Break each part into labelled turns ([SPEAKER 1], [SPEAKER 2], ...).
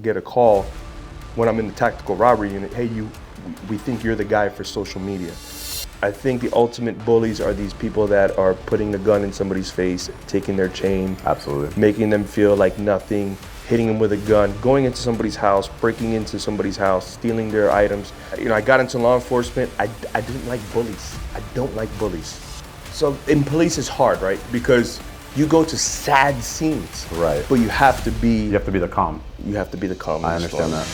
[SPEAKER 1] get a call when I'm in the tactical robbery unit. Hey, we think you're the guy for social media. I think the ultimate bullies are these people that are putting a gun in somebody's face, taking their chain,
[SPEAKER 2] absolutely,
[SPEAKER 1] making them feel like nothing, hitting them with a gun, going into somebody's house, breaking into somebody's house, stealing their items. You know, I got into law enforcement. I didn't like bullies. I don't like bullies. So in police it's hard, right? Because you go to sad scenes,
[SPEAKER 2] right?
[SPEAKER 1] But you have to be
[SPEAKER 2] the calm.
[SPEAKER 1] You have to be the calm.
[SPEAKER 2] I understand that.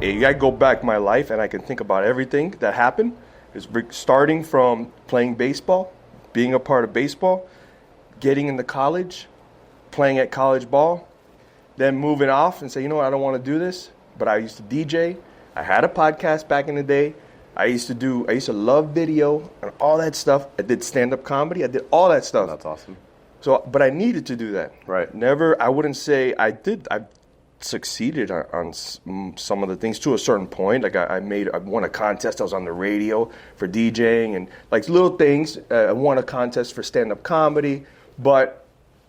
[SPEAKER 1] I go back my life and I can think about everything that happened. It's starting from playing baseball, being a part of baseball, getting into college, playing at college ball, then moving off and say, you know what, I don't want to do this. But I used to DJ. I had a podcast back in the day. I used to love video and all that stuff. I did stand-up comedy. I did all that stuff.
[SPEAKER 2] That's awesome.
[SPEAKER 1] So, but I needed to do that.
[SPEAKER 2] Right.
[SPEAKER 1] I wouldn't say I did. I succeeded on some of the things to a certain point. Like I won a contest. I was on the radio for DJing and like little things. I won a contest for stand-up comedy, but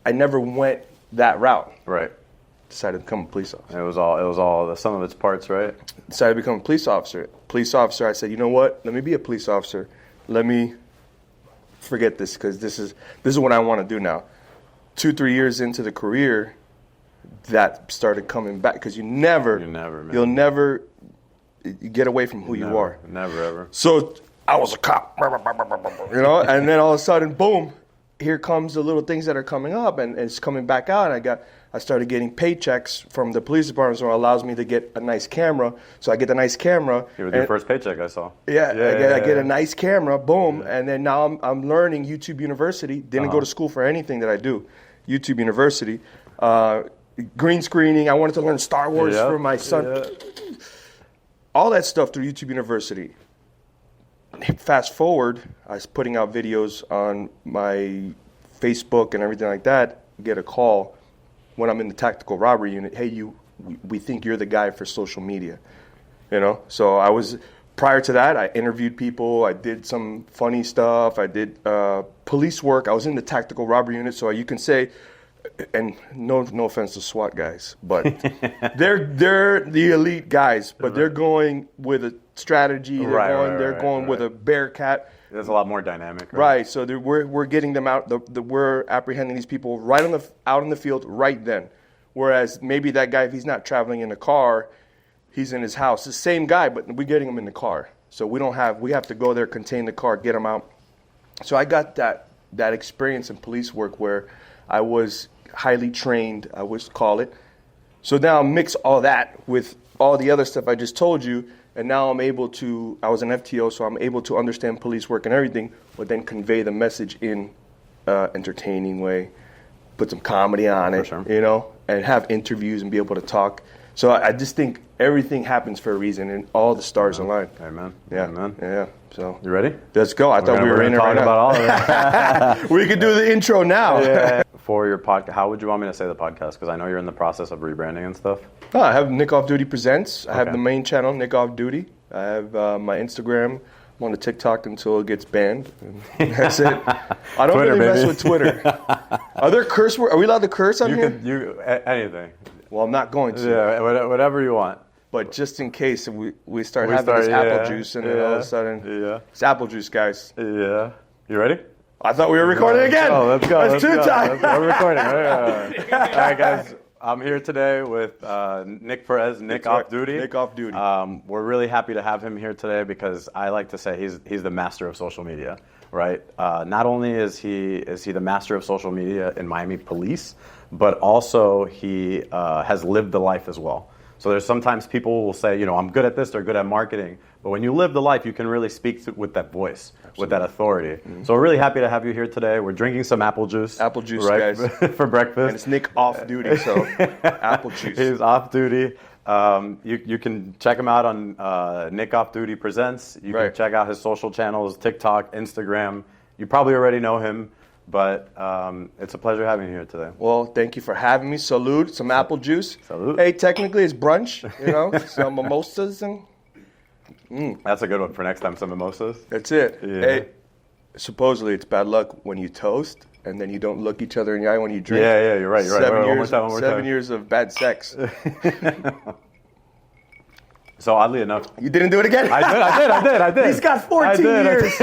[SPEAKER 1] I never went that route.
[SPEAKER 2] Right.
[SPEAKER 1] Decided to become a police officer.
[SPEAKER 2] It was all the sum of its parts, right?
[SPEAKER 1] Decided to become a police officer. I said, you know what? Let me be a police officer. Let me forget this because this is what I want to do now. 2-3 years into the career, that started coming back because you'll never get away from who you are.
[SPEAKER 2] Never ever.
[SPEAKER 1] So I was a cop, you know, and then all of a sudden, boom, here comes the little things that are coming up, and it's coming back out. And I started getting paychecks from the police department, so it allows me to get a nice camera. So I get the nice camera.
[SPEAKER 2] It was your first paycheck I saw.
[SPEAKER 1] Yeah, I get a nice camera, boom, and then now I'm learning YouTube University. Didn't go to school for anything that I do. YouTube University, green screening. I wanted to learn Star Wars for my son. Yeah. All that stuff through YouTube University. Fast forward, I was putting out videos on my Facebook and everything like that. Get a call when I'm in the tactical robbery unit. Hey, we think you're the guy for social media. You know, so prior to that, I interviewed people. I did some funny stuff. I did police work. I was in the tactical robbery unit, so you can say, and no offense to SWAT guys, but they're the elite guys, but they're going with a strategy. They're going with a Bearcat.
[SPEAKER 2] There's a lot more dynamic.
[SPEAKER 1] Right. So we're getting them out. We're apprehending these people out in the field right then. Whereas maybe that guy, if he's not traveling in a car, he's in his house. The same guy, but we're getting him in the car. So we have to go there, contain the car, get him out. So I got that experience in police work where I was highly trained, I would call it. So now mix all that with all the other stuff I just told you, and now I was an FTO, so I'm able to understand police work and everything, but then convey the message in entertaining way, put some comedy on it, you know, and have interviews and be able to talk. So I just think everything happens for a reason, and all the stars align.
[SPEAKER 2] Amen.
[SPEAKER 1] Yeah.
[SPEAKER 2] Amen.
[SPEAKER 1] Yeah. So
[SPEAKER 2] you ready?
[SPEAKER 1] Let's go. I thought we were in it right now.
[SPEAKER 2] About all of it.
[SPEAKER 1] We could do the intro now.
[SPEAKER 2] Yeah. For your podcast, how would you want me to say the podcast? Because I know you're in the process of rebranding and stuff.
[SPEAKER 1] I have Nick Off Duty Presents. I have the main channel, Nick Off Duty. I have my Instagram. I'm on the TikTok until it gets banned. That's it. I don't really mess with Twitter. Are there curse words? Are we allowed to curse on here?
[SPEAKER 2] Anything.
[SPEAKER 1] Well, I'm not going to.
[SPEAKER 2] Yeah, whatever you want.
[SPEAKER 1] But just in case we start having this apple juice and then all of a sudden, it's apple juice, guys.
[SPEAKER 2] Yeah. You ready?
[SPEAKER 1] I thought we were recording again.
[SPEAKER 2] Oh, let's go.
[SPEAKER 1] That's two times.
[SPEAKER 2] We're recording. All right, guys. I'm here today with Nick Perez, Nick Off Duty.
[SPEAKER 1] Nick Off Duty.
[SPEAKER 2] We're really happy to have him here today because I like to say he's the master of social media, right? Not only is he the master of social media in Miami Police, but also he has lived the life as well. So there's sometimes people will say, I'm good at this, they're good at marketing. But when you live the life, you can really speak with that voice, with that authority. Mm-hmm. So we're really happy to have you here today. We're drinking some apple juice.
[SPEAKER 1] Apple juice,
[SPEAKER 2] right,
[SPEAKER 1] guys.
[SPEAKER 2] for breakfast.
[SPEAKER 1] And it's Nick Off Duty, so apple juice.
[SPEAKER 2] He's off duty. You can check him out on Nick Off Duty Presents. You can check out his social channels, TikTok, Instagram. You probably already know him. But it's a pleasure having you here today.
[SPEAKER 1] Well, thank you for having me. Salute. Some apple juice.
[SPEAKER 2] Salute.
[SPEAKER 1] Hey, technically it's brunch, some mimosas. And
[SPEAKER 2] That's a good one for next time, some mimosas.
[SPEAKER 1] That's it.
[SPEAKER 2] Yeah.
[SPEAKER 1] Hey, supposedly it's bad luck when you toast and then you don't look each other in the eye when you drink.
[SPEAKER 2] Yeah, you're right. You're right. One more time.
[SPEAKER 1] 7 years of bad sex.
[SPEAKER 2] So oddly enough,
[SPEAKER 1] you didn't do it again.
[SPEAKER 2] I did.
[SPEAKER 1] He's got 14 years.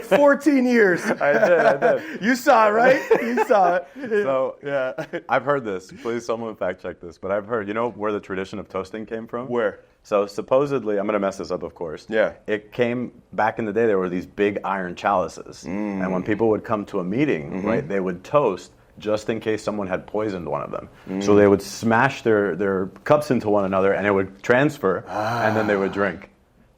[SPEAKER 1] 14 years.
[SPEAKER 2] I did.
[SPEAKER 1] You saw it, right? You saw it.
[SPEAKER 2] So
[SPEAKER 1] yeah,
[SPEAKER 2] I've heard this. Please, someone fact check this. But I've heard. You know where the tradition of toasting came from?
[SPEAKER 1] Where?
[SPEAKER 2] So supposedly, I'm going to mess this up, of course.
[SPEAKER 1] Yeah.
[SPEAKER 2] It came back in the day. There were these big iron chalices, and when people would come to a meeting, right, they would toast just in case someone had poisoned one of them. So they would smash their cups into one another, and it would transfer, and then they would drink.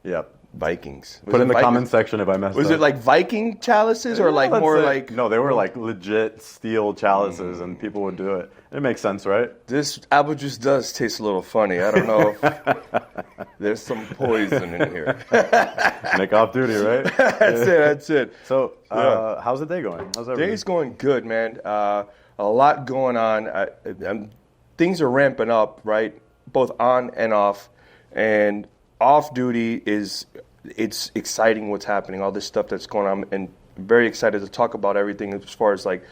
[SPEAKER 2] Yep.
[SPEAKER 1] Vikings.
[SPEAKER 2] Put in the comment section if I messed up.
[SPEAKER 1] Was it like Viking chalices or like more like...
[SPEAKER 2] No, they were like legit steel chalices, and people would do it. It makes sense, right?
[SPEAKER 1] This apple juice does taste a little funny. I don't know if there's some poison in here.
[SPEAKER 2] Make off duty, right?
[SPEAKER 1] That's it.
[SPEAKER 2] So, how's the day going? How's everything?
[SPEAKER 1] Day's going good, man. A lot going on. Things are ramping up, right? Both on and off. And off duty it's exciting what's happening, all this stuff that's going on, and I'm very excited to talk about everything as far as like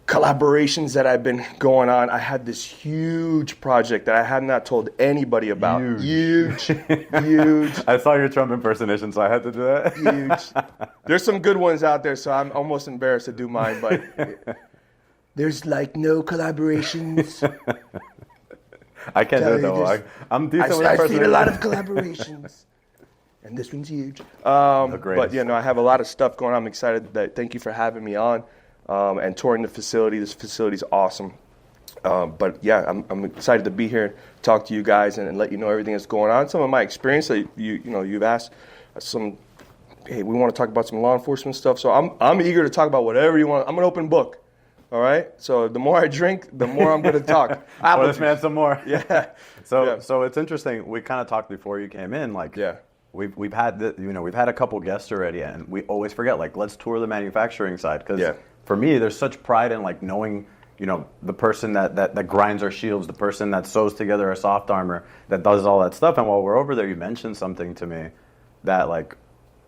[SPEAKER 1] collaborations that I've been going on. I had this huge project that I have not told anybody about. Huge.
[SPEAKER 2] I saw your Trump impersonation, so I had to do that.
[SPEAKER 1] Huge. There's some good ones out there, so I'm almost embarrassed to do mine, but there's like no collaborations.
[SPEAKER 2] I can't do it though. I'm decent with
[SPEAKER 1] I've seen a lot of collaborations. And this one's huge. But I have a lot of stuff going on. I'm excited. Thank you for having me on and touring the facility. This facility's awesome. But yeah, I'm excited to be here, talk to you guys, and let you know everything that's going on. Some of my experience that you've asked some. Hey, we want to talk about some law enforcement stuff. So I'm eager to talk about whatever you want. I'm an open book. All right. So the more I drink, the more I'm going to talk.
[SPEAKER 2] Pour this man some more.
[SPEAKER 1] Yeah.
[SPEAKER 2] So it's interesting. We kind of talked before you came in. Like, we've had we've had a couple guests already, and we always forget. Like, let's tour the manufacturing side, because for me, there's such pride in like knowing the person that grinds our shields, the person that sews together our soft armor, that does all that stuff. And while we're over there, you mentioned something to me that like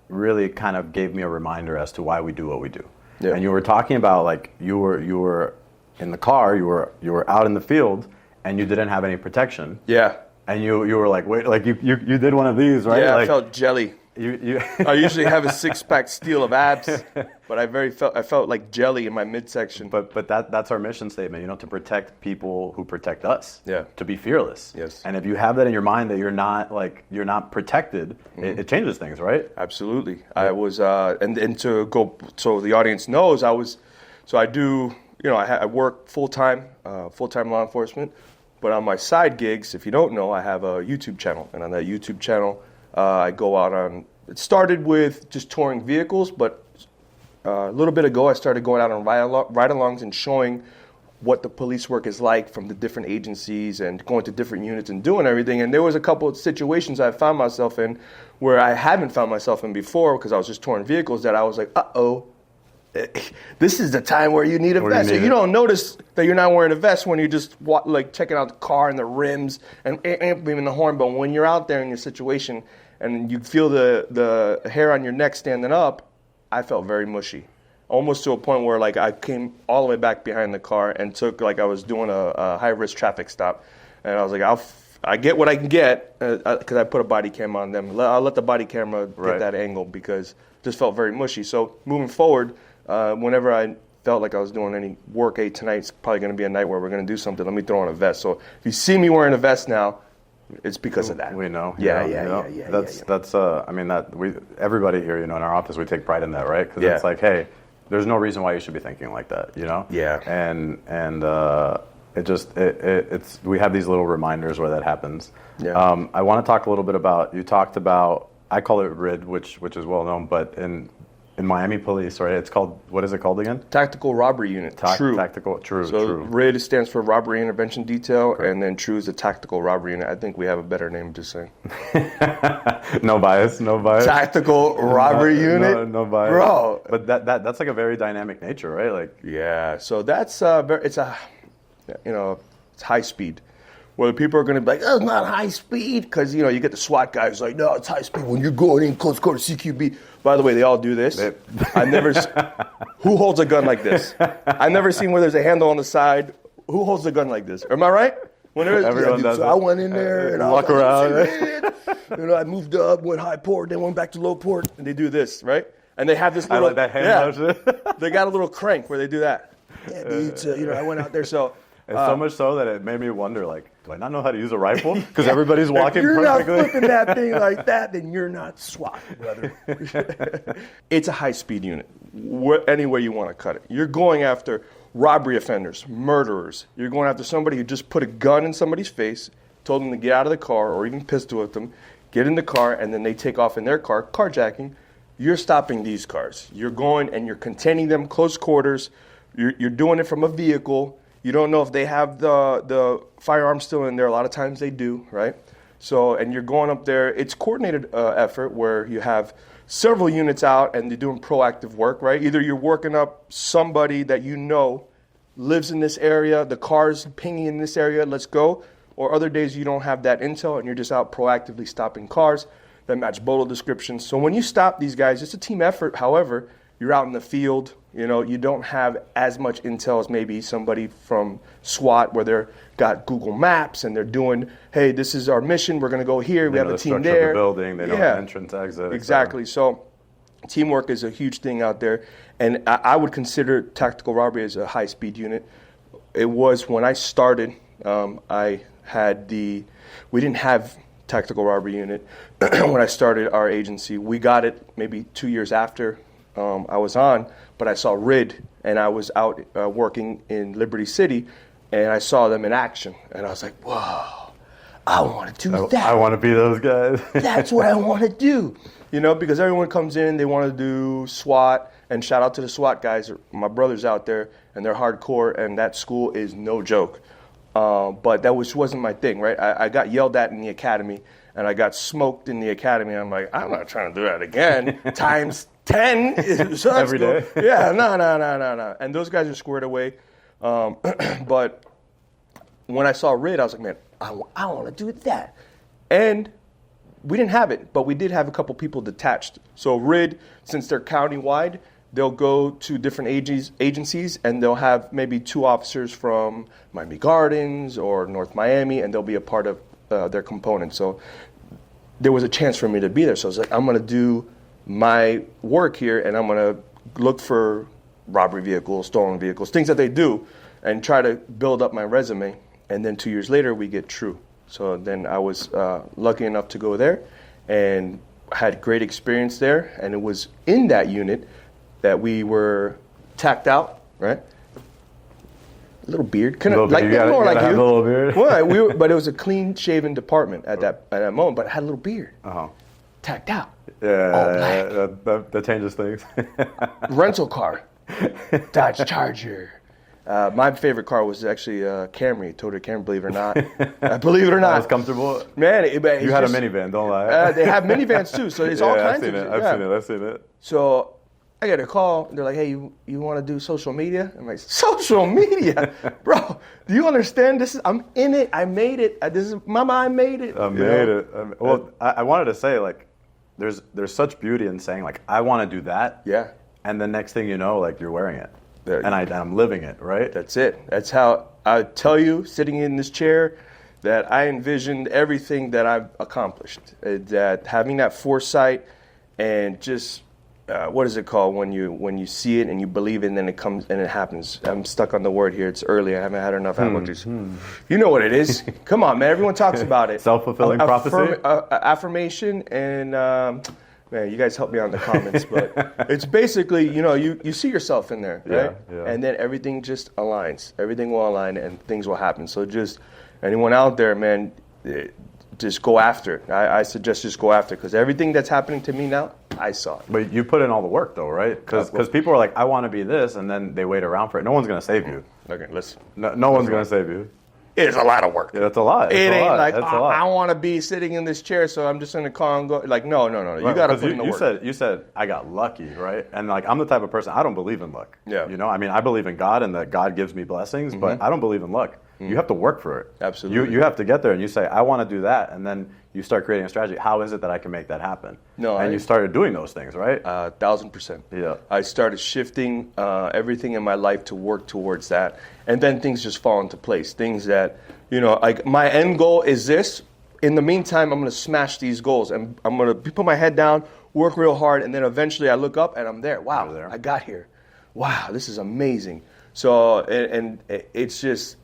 [SPEAKER 2] really kind of gave me a reminder as to why we do what we do. Yeah. And you were talking about like you were in the car, you were out in the field, and you didn't have any protection. Yeah. And you were like, wait, like you did one of these, right?
[SPEAKER 1] Yeah,
[SPEAKER 2] like,
[SPEAKER 1] I felt jelly. I usually have a 6-pack steel of abs, but I felt like jelly in my midsection.
[SPEAKER 2] But that's our mission statement, to protect people who protect us.
[SPEAKER 1] Yeah.
[SPEAKER 2] To be fearless.
[SPEAKER 1] Yes.
[SPEAKER 2] And if you have that in your mind that you're not protected, it changes things, right?
[SPEAKER 1] Absolutely. Yeah. I was and to go so the audience knows I do I work full-time law enforcement, but on my side gigs, if you don't know, I have a YouTube channel, and on that YouTube channel I go out on. It started with just touring vehicles, but a little bit ago I started going out on ride-alongs and showing what the police work is like from the different agencies and going to different units and doing everything. And there was a couple of situations I found myself in where I haven't found myself in before because I was just touring vehicles that I was like, uh-oh, this is the time where you need a vest. So you don't notice that you're not wearing a vest when you're just like checking out the car and the rims and even the horn. But when you're out there in your situation and you feel the hair on your neck standing up, I felt very mushy. Almost to a point where like I came all the way back behind the car and took like I was doing a high-risk traffic stop. And I was like, I get what I can get because I put a body cam on them. I'll let the body camera get that angle because it just felt very mushy. So moving forward, whenever I felt like I was doing any work, tonight's probably going to be a night where we're going to do something, let me throw on a vest. So if you see me wearing a vest now, it's because of that.
[SPEAKER 2] We know.
[SPEAKER 1] Yeah.
[SPEAKER 2] That's I mean, everybody here, in our office, we take pride in that, right? Because it's like, hey, there's no reason why you should be thinking like that,
[SPEAKER 1] Yeah.
[SPEAKER 2] And it's we have these little reminders where that happens.
[SPEAKER 1] Yeah.
[SPEAKER 2] I want to talk a little bit about, you talked about, I call it RID, which is well known, but in Miami Police, right? It's called, what is it called again?
[SPEAKER 1] Tactical Robbery Unit. True.
[SPEAKER 2] True.
[SPEAKER 1] RID stands for Robbery Intervention Detail, and then True is the Tactical Robbery Unit. I think we have a better name, just saying.
[SPEAKER 2] No bias.
[SPEAKER 1] Tactical Robbery Unit?
[SPEAKER 2] No bias.
[SPEAKER 1] Bro.
[SPEAKER 2] But that's like a very dynamic nature, right? Like,
[SPEAKER 1] yeah. So that's it's high speed. where people are going to be like, oh, it's not high speed, because, you know, you get the SWAT guys like, no, it's high speed when you're going in close quarter CQB. By the way, they all do this. I've never, who holds a gun like this? I've never seen where there's a handle on the side. Who holds a gun like this? Am I right?
[SPEAKER 2] Everyone does
[SPEAKER 1] so
[SPEAKER 2] it.
[SPEAKER 1] I went in there and
[SPEAKER 2] walk around.
[SPEAKER 1] You know, I moved up, went high port, then went back to low port, and they do this, right? And they have this little,
[SPEAKER 2] I like that hand motion.
[SPEAKER 1] They got a little crank where they do that. Yeah, dude, you know, I went out there, so.
[SPEAKER 2] It's so much so that it made me wonder, like, do I not know how to use a ripple? Because everybody's walking
[SPEAKER 1] perfectly. If you're
[SPEAKER 2] perfectly.
[SPEAKER 1] not flipping that thing like that, then you're not SWAT, brother. It's a high-speed unit, any way you want to cut it. You're going after robbery offenders, murderers. You're going after somebody who just put a gun in somebody's face, told them to get out of the car, or even pistol at them, get in the car, and then they take off in their car, carjacking. You're stopping these cars. You're going and you're containing them, close quarters. You're doing it from a vehicle. You don't know if they have the firearm still in there. A lot of times they do, right? So, and you're going up there. It's coordinated effort where you have several units out and they're doing proactive work, right? Either you're working up somebody that you know lives in this area, the car's pinging in this area, let's go. Or other days you don't have that intel and you're just out proactively stopping cars that match bolo descriptions. So when you stop these guys, it's a team effort. However, you're out in the field, you know, you don't have as much intel as maybe somebody from SWAT where they're got Google Maps and they're doing, hey, this is our mission, we're going to go here, we have a team there.
[SPEAKER 2] The building, they know the entrance, exit.
[SPEAKER 1] Exactly. So teamwork is a huge thing out there. And I would consider tactical robbery as a high-speed unit. It was when I started, we didn't have tactical robbery unit when I started our agency. We got it maybe 2 years after I was on, but I saw RID, and I was out working in Liberty City, and I saw them in action, and I was like, whoa, I want to do that.
[SPEAKER 2] I want to be those guys.
[SPEAKER 1] That's what I want to do, you know, because everyone comes in, they want to do SWAT, and shout out to the SWAT guys, my brothers out there, and they're hardcore, and that school is no joke. But that wasn't my thing, right? I got yelled at in the academy, and I got smoked in the academy. I'm like, I'm not trying to do that again. Times 10
[SPEAKER 2] every day.
[SPEAKER 1] Yeah, no. And those guys are squared away. But when I saw RID, I was like, man, I want to do that. And we didn't have it, but we did have a couple people detached. So RID, since they're county-wide, they'll go to different agencies, and they'll have maybe 2 officers from Miami Gardens or North Miami, and they'll be a part of their component. So there was a chance for me to be there. So I was like, I'm going to do my work here, and I'm going to look for robbery vehicles, stolen vehicles, things that they do, and try to build up my resume. And then 2 years later, we get True. So then I was lucky enough to go there and had great experience there. And it was in that unit that we were tacked out, right? A little beard, kind of like more like you.
[SPEAKER 2] Have a little beard.
[SPEAKER 1] Well, but it was a clean-shaven department at that moment. But I had a little beard, tacked out.
[SPEAKER 2] Yeah,
[SPEAKER 1] all black.
[SPEAKER 2] That changes things.
[SPEAKER 1] Rental car, Dodge Charger. My favorite car was actually a Camry, Toyota Camry. Believe it or not, believe it or not,
[SPEAKER 2] That was comfortable.
[SPEAKER 1] Man,
[SPEAKER 2] you had a minivan, don't lie.
[SPEAKER 1] They have minivans too, so it's all kinds of.
[SPEAKER 2] I've seen it.
[SPEAKER 1] So I get a call. They're like, "Hey, you want to do social media?" I'm like, "Social media, bro? Do you understand? I'm in it. I made it. Mama, I made it.
[SPEAKER 2] I made it. Well, I wanted to say, like, there's such beauty in saying, like, I want to do that.
[SPEAKER 1] Yeah.
[SPEAKER 2] And the next thing you know, like, you're wearing it. And I'm living it, right?
[SPEAKER 1] That's it. That's how I tell you, sitting in this chair, that I envisioned everything that I've accomplished. That having that foresight and just what is it called when you see it and you believe it and then it comes and it happens. I'm stuck on the word here. It's early. I haven't had enough apple juice. You know what it is. Come on, man. Everyone talks about it.
[SPEAKER 2] Self-fulfilling prophecy.
[SPEAKER 1] Affirmation and. Man, you guys help me out in the comments, but it's basically, you see yourself in there, right?
[SPEAKER 2] Yeah.
[SPEAKER 1] And then everything just aligns. Everything will align and things will happen. So just anyone out there, man, just go after it. I suggest just go after it because everything that's happening to me now, I saw it.
[SPEAKER 2] But you put in all the work, though, right? Because people are like, I want to be this, and then they wait around for it. No one's going to save you.
[SPEAKER 1] Okay, listen.
[SPEAKER 2] No one's going to save you.
[SPEAKER 1] it's a lot of work.
[SPEAKER 2] Yeah, it's a lot.
[SPEAKER 1] It ain't like,
[SPEAKER 2] It's a lot.
[SPEAKER 1] I want to be sitting in this chair, so I'm just going to call and go. Like, no.
[SPEAKER 2] Right,
[SPEAKER 1] You got to put in the work.
[SPEAKER 2] You said, I got lucky, right? And like, I'm the type of person, I don't believe in luck.
[SPEAKER 1] Yeah.
[SPEAKER 2] You know, I mean, I believe in God and that God gives me blessings, but I don't believe in luck. You have to work for it.
[SPEAKER 1] Absolutely.
[SPEAKER 2] You have to get there and you say, I want to do that. And then you start creating a strategy. How is it that I can make that happen? You started doing those things, right?
[SPEAKER 1] 1,000%.
[SPEAKER 2] Yeah.
[SPEAKER 1] I started shifting everything in my life to work towards that. And then things just fall into place. Things that, like my end goal is this. In the meantime, I'm going to smash these goals. And I'm going to put my head down, work real hard. And then eventually I look up and I'm there. Wow, I got here. Wow, this is amazing. So, and it's just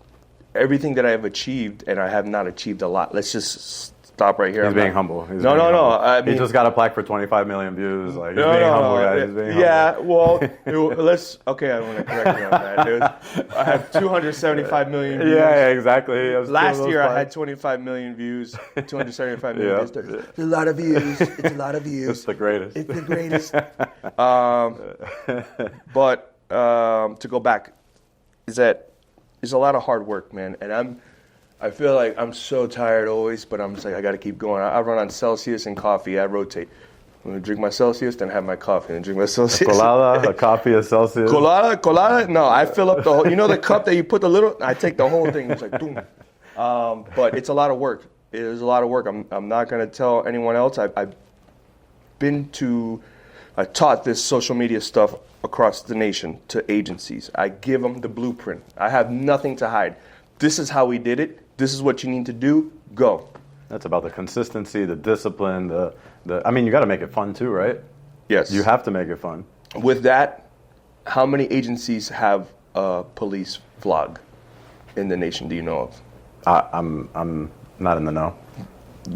[SPEAKER 1] everything that I have achieved, and I have not achieved a lot. Let's just stop right here.
[SPEAKER 2] He's being humble.
[SPEAKER 1] No. I mean,
[SPEAKER 2] he just got a plaque for 25 million views. Like, he's being humble, guys. He's being humble.
[SPEAKER 1] Well, okay, I want to correct you on that. I have 275 million views.
[SPEAKER 2] Yeah, exactly.
[SPEAKER 1] Last year, I had 25 million views. 275 million views. It's a lot of views. It's a lot of views.
[SPEAKER 2] It's the greatest.
[SPEAKER 1] It's the greatest. But to go back, it's a lot of hard work, man. And I feel like I'm so tired always, but I'm just like, I got to keep going. I run on Celsius and coffee. I rotate. I'm going to drink my Celsius, then have my coffee, and drink my Celsius.
[SPEAKER 2] Colada, a coffee, a Celsius.
[SPEAKER 1] Colada? No, I fill up the whole, the cup that you put the little, I take the whole thing. It's like, boom. But it's a lot of work. It is a lot of work. I'm not going to tell anyone else. I taught this social media stuff across the nation to agencies. I give them the blueprint. I have nothing to hide. This is how we did it. This is what you need to do. Go.
[SPEAKER 2] That's about the consistency, the discipline, I mean, you got to make it fun too, right?
[SPEAKER 1] Yes.
[SPEAKER 2] You have to make it fun.
[SPEAKER 1] With that, how many agencies have a police vlog in the nation do you know of?
[SPEAKER 2] I'm not in the know.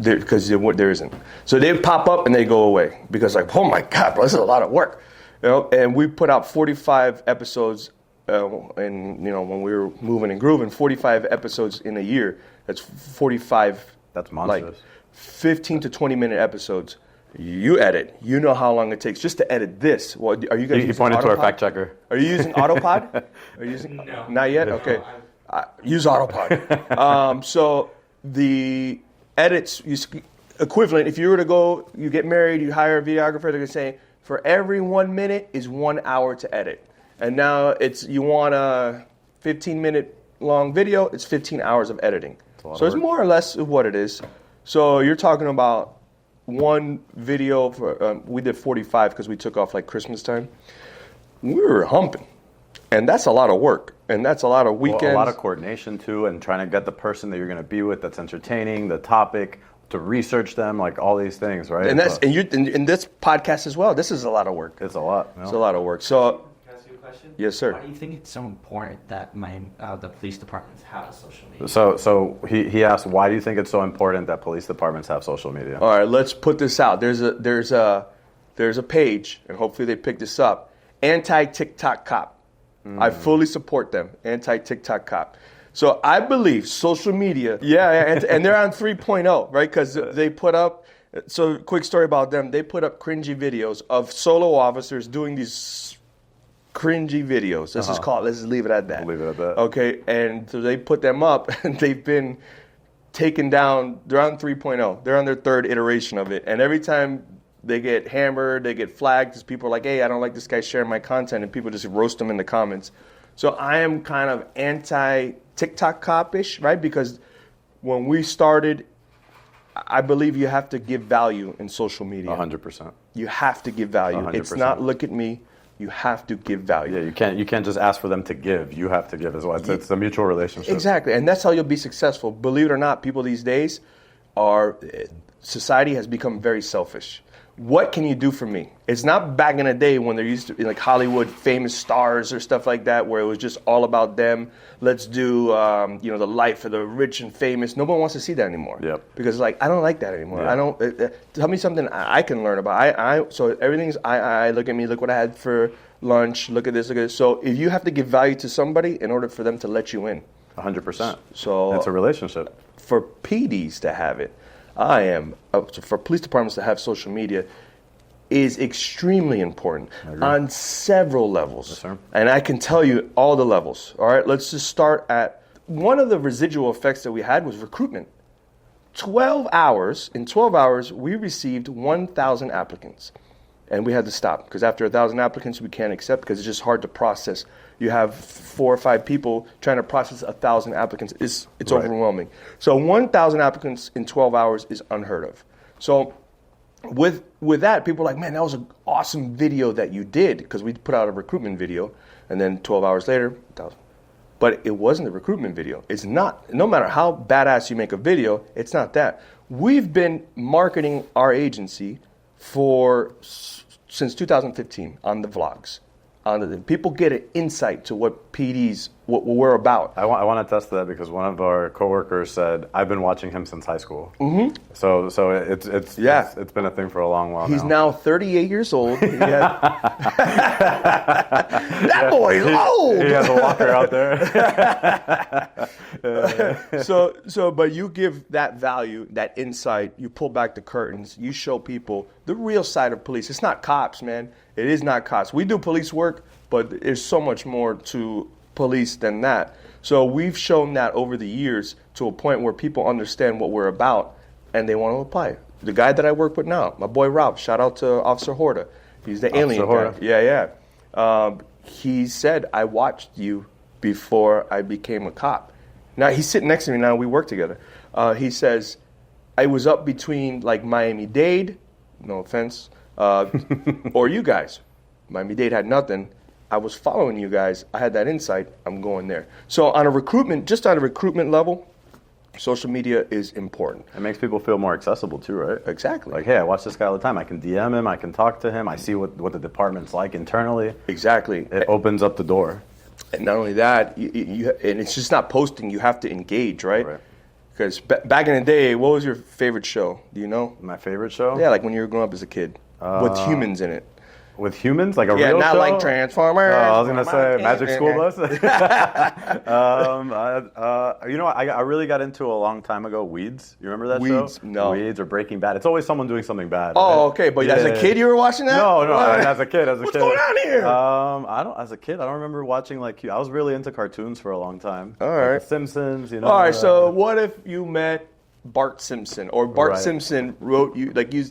[SPEAKER 1] Because there isn't. So they pop up and they go away because like, oh my God, bro, this is a lot of work. And we put out 45 episodes, and when we were moving and grooving, 45 episodes in a year. That's 45.
[SPEAKER 2] That's monstrous.
[SPEAKER 1] Like 15 to 20 minute episodes. You edit. You know how long it takes just to edit this. Well, are you guys?
[SPEAKER 2] You pointed to our fact checker.
[SPEAKER 1] Are you using Autopod? Are you using?
[SPEAKER 3] No.
[SPEAKER 1] Not yet. Okay. Use Autopod. So the edits equivalent. If you were to go, you get married, you hire a videographer. They're gonna say, for every 1 minute is 1 hour to edit. And now you want a 15-minute long video, it's 15 hours of editing. So it's more or less what it is. So you're talking about one video for, we did 45 because we took off like Christmas time. We were humping. And that's a lot of work. And that's a lot of weekends.
[SPEAKER 2] Well, a lot of coordination too, and trying to get the person that you're going to be with that's entertaining, the topic, to research them, like all these things, right?
[SPEAKER 1] And that's and this podcast as well. This is a lot of work.
[SPEAKER 2] It's a lot.
[SPEAKER 1] It's a lot of work. So,
[SPEAKER 3] Can I ask you a question?
[SPEAKER 1] Yes, sir.
[SPEAKER 3] Why do you think it's so important that the police departments have a social media?
[SPEAKER 2] So he asked, why do you think it's so important that police departments have social media?
[SPEAKER 1] All right, let's put this out. There's a page, and hopefully they pick this up. Anti-TikTok cop. I fully support them. Anti-TikTok cop. So I believe social media, and they're on 3.0, right? Because they put up, so quick story about them, they put up cringy videos of solo officers doing these cringy videos. Let's just leave it at that.
[SPEAKER 2] We'll leave it at that.
[SPEAKER 1] Okay, and so they put them up, and they've been taken down. They're on 3.0. They're on their third iteration of it. And every time they get hammered, they get flagged, because people are like, hey, I don't like this guy sharing my content, and people just roast them in the comments. So I am kind of anti-TikTok cop-ish, right? Because when we started, I believe you have to give value in social media.
[SPEAKER 2] 100%.
[SPEAKER 1] You have to give value.
[SPEAKER 2] 100%.
[SPEAKER 1] It's not look at me. You have to give value.
[SPEAKER 2] Yeah, you can't just ask for them to give. You have to give as well. It's a mutual relationship.
[SPEAKER 1] Exactly, and that's how you'll be successful. Believe it or not, people these days society has become very selfish. What can you do for me? It's not back in the day when there used to be like Hollywood famous stars or stuff like that, where it was just all about them. Let's do, the life of the rich and famous. No one wants to see that anymore.
[SPEAKER 2] Yep.
[SPEAKER 1] Because I don't like that anymore.
[SPEAKER 2] Yeah.
[SPEAKER 1] I don't. Tell me something I can learn about. So everything's I look at me. Look what I had for lunch. Look at this. Look at this. So if you have to give value to somebody in order for them to let you in.
[SPEAKER 2] 100%.
[SPEAKER 1] So
[SPEAKER 2] it's a relationship.
[SPEAKER 1] For PDs to have it. For police departments to have social media is extremely important on several levels.
[SPEAKER 2] Yes, sir.
[SPEAKER 1] And I can tell you all the levels. All right, let's just start at one of the residual effects that we had was recruitment. 12 hours, in 12 hours, we received 1,000 applicants. And we had to stop because after 1,000 applicants, we can't accept because it's just hard to process. You have 4 or 5 people trying to process 1,000 applicants. It's right. Overwhelming. So 1,000 applicants in 12 hours is unheard of. So with that, people are like, man, that was an awesome video that you did because we put out a recruitment video. And then 12 hours later, 1,000. But it wasn't a recruitment video. It's not. No matter how badass you make a video, it's not that. We've been marketing our agency since 2015 on the vlogs. People get an insight to what what we're about.
[SPEAKER 2] I want to test that because one of our coworkers said, I've been watching him since high school. Mm-hmm. So it's been a thing for a long while.
[SPEAKER 1] He's now 38 years old. That boy's old.
[SPEAKER 2] He has a walker out
[SPEAKER 1] there. But you give that value, that insight, you pull back the curtains, you show people the real side of police. It's not cops, man. It is not cops. We do police work, but there's so much more to police than that. So we've shown that over the years to a point where people understand what we're about and they want to apply. The guy that I work with now, my boy Rob, shout out to Officer Horta. He's the alien guy. Yeah. He said, I watched you before I became a cop. Now, he's sitting next to me now. We work together. He says, I was up between like Miami-Dade, no offense, or you guys. Miami-Dade had nothing. I was following you guys. I had that insight. I'm going there. So on a recruitment level, social media is important.
[SPEAKER 2] It makes people feel more accessible too, right?
[SPEAKER 1] Exactly.
[SPEAKER 2] Like, hey, I watch this guy all the time. I can DM him. I can talk to him. I see what the department's like internally.
[SPEAKER 1] Exactly.
[SPEAKER 2] It opens up the door.
[SPEAKER 1] And not only that, and it's just not posting. You have to engage, right? Because back in the day, what was your favorite show? Do you know?
[SPEAKER 2] My favorite show?
[SPEAKER 1] Yeah, like when you were growing up as a kid. With humans in it.
[SPEAKER 2] With humans? Like a real show?
[SPEAKER 1] Yeah, not like Transformers.
[SPEAKER 2] Oh, I was going to say Magic School Bus. I really got into a long time ago, Weeds. You remember that show?
[SPEAKER 1] Weeds, no.
[SPEAKER 2] Weeds or Breaking Bad. It's always someone doing something bad.
[SPEAKER 1] Oh, okay. But as a kid, you were watching that?
[SPEAKER 2] No. As a kid.
[SPEAKER 1] What's going on here?
[SPEAKER 2] As a kid, I don't remember watching I was really into cartoons for a long time.
[SPEAKER 1] All right.
[SPEAKER 2] Like The Simpsons,
[SPEAKER 1] All right. So what if you met Bart Simpson, or Bart Simpson wrote you, like you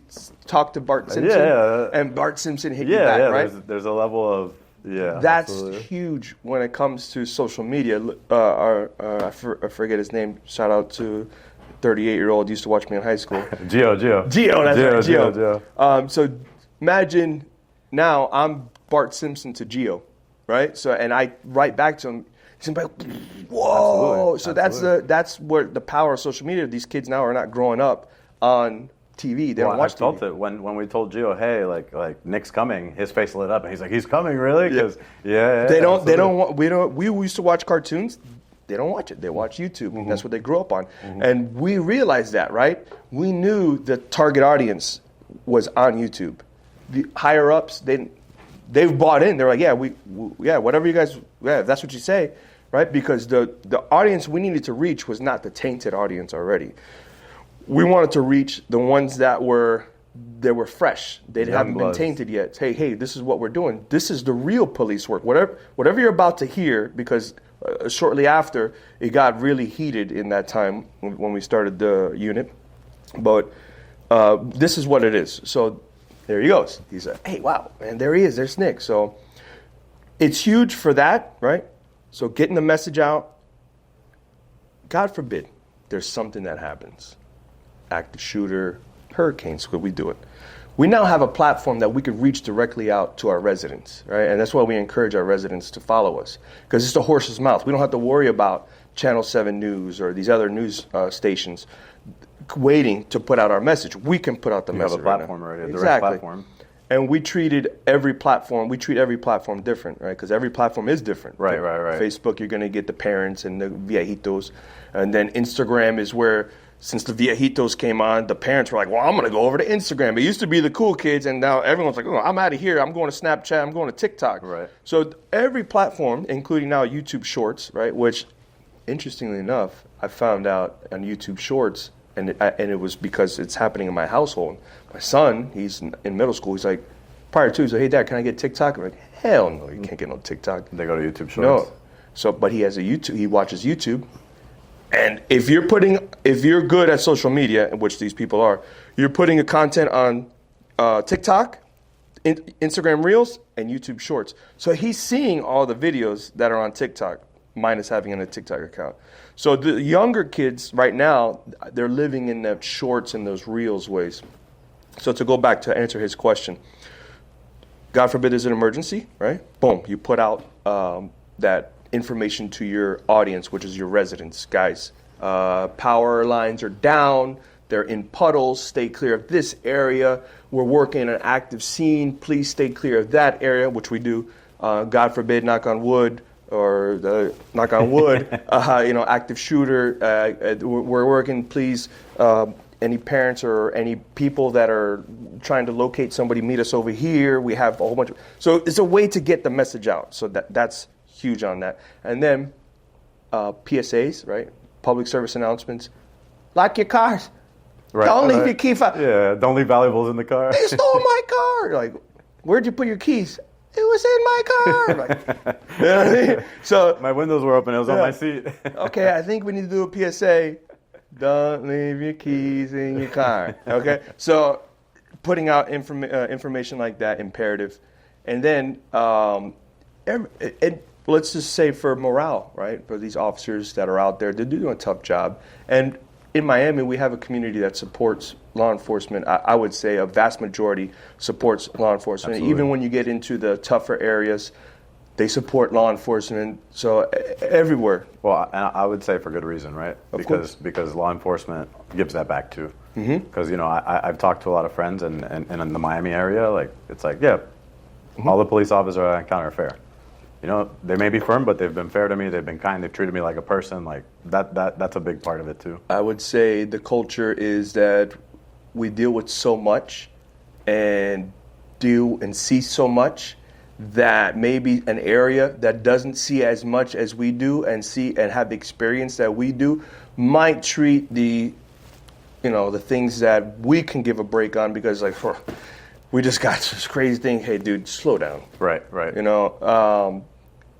[SPEAKER 1] talked to Bart Simpson, and Bart Simpson hit you back, right?
[SPEAKER 2] There's a level of,
[SPEAKER 1] that's
[SPEAKER 2] absolutely
[SPEAKER 1] huge when it comes to social media. I forget his name. Shout out to 38-year-old used to watch me in high school.
[SPEAKER 2] Gio,
[SPEAKER 1] that's right, Gio. So imagine now I'm Bart Simpson to Gio, right? So and I write back to him. He's like, whoa!
[SPEAKER 2] Absolutely.
[SPEAKER 1] So that's where the power of social media. These kids now are not growing up on TV. They don't watch TV.
[SPEAKER 2] I felt it when we told Gio, hey, like Nick's coming. His face lit up, and he's like, he's coming, really? Because
[SPEAKER 1] they don't. We used to watch cartoons. They don't watch it. They watch YouTube. Mm-hmm. That's what they grew up on. Mm-hmm. And we realized that, right? We knew the target audience was on YouTube. The higher ups, they've bought in. They're like, whatever you guys, if that's what you say. Right, because the audience we needed to reach was not the tainted audience already. We wanted to reach the ones that were fresh. They haven't been tainted yet. Hey, this is what we're doing. This is the real police work. Whatever you're about to hear, because shortly after it got really heated in that time when we started the unit. But this is what it is. So there he goes. He said, "Hey, wow, and there he is. There's Nick." So it's huge for that, right? So getting the message out, God forbid, there's something that happens. Active shooter, hurricanes, what we do it. We now have a platform that we could reach directly out to our residents, right? And that's why we encourage our residents to follow us, because it's the horse's mouth. We don't have to worry about Channel 7 News or these other news stations waiting to put out our message. We can put out the message.
[SPEAKER 2] You have a platform already, a direct
[SPEAKER 1] exactly.
[SPEAKER 2] platform.
[SPEAKER 1] And we treat every platform different, right? Because every platform is different.
[SPEAKER 2] Right.
[SPEAKER 1] Facebook, you're going to get the parents and the viejitos. And then Instagram is where, since the viejitos came on, the parents were like, well, I'm going to go over to Instagram. It used to be the cool kids, and now everyone's like, oh, I'm out of here. I'm going to Snapchat. I'm going to TikTok.
[SPEAKER 2] Right.
[SPEAKER 1] So every platform, including now YouTube Shorts, right, which, interestingly enough, I found out on YouTube Shorts, and it was because it's happening in my household. My son, he's in middle school. He's like, prior to, he's like, hey, Dad, can I get TikTok? I'm like, hell no, you can't get no TikTok.
[SPEAKER 2] They go to YouTube Shorts.
[SPEAKER 1] No. So, but he has a YouTube. He watches YouTube. And if you're good at social media, which these people are, you're putting a content on TikTok, Instagram Reels, and YouTube Shorts. So he's seeing all the videos that are on TikTok, minus having a TikTok account. So the younger kids right now, they're living in the shorts and those Reels ways. So to go back to answer his question, God forbid there's an emergency, right? Boom, you put out that information to your audience, which is your residents. Guys, power lines are down, they're in puddles, stay clear of this area. We're working an active scene, please stay clear of that area, which we do. God forbid, knock on wood, knock on wood, active shooter. We're working, please, any parents or any people that are trying to locate somebody, meet us over here. We have a whole bunch so it's a way to get the message out. So that's huge on that. And then PSAs, right? Public service announcements. Lock your cars.
[SPEAKER 2] Right.
[SPEAKER 1] Don't leave your key fob.
[SPEAKER 2] Yeah, don't leave valuables in the car.
[SPEAKER 1] They stole my car. Like, where'd you put your keys? It was in my car. Like, you know what I mean? So
[SPEAKER 2] my windows were open. It was on my seat.
[SPEAKER 1] Okay, I think we need to do a PSA. Don't leave your keys in your car. Okay, so putting out information like that, imperative, and then let's just say for morale, right? For these officers that are out there, they're doing a tough job. And in Miami, we have a community that supports law enforcement. I would say a vast majority supports law enforcement.
[SPEAKER 2] Absolutely.
[SPEAKER 1] Even when you get into the tougher areas, they support law enforcement. So everywhere.
[SPEAKER 2] Well, and I would say for good reason, right? Because law enforcement gives that back too. Because I've talked to a lot of friends and in the Miami area, like it's like all the police officers I encounter are fair. They may be firm, but they've been fair to me. They've been kind. They've treated me like a person. Like that's a big part of it too.
[SPEAKER 1] I would say the culture is that we deal with so much and do and see so much that maybe an area that doesn't see as much as we do and see and have the experience that we do might treat the things that we can give a break on because we just got this crazy thing. Hey, dude, slow down.
[SPEAKER 2] Right.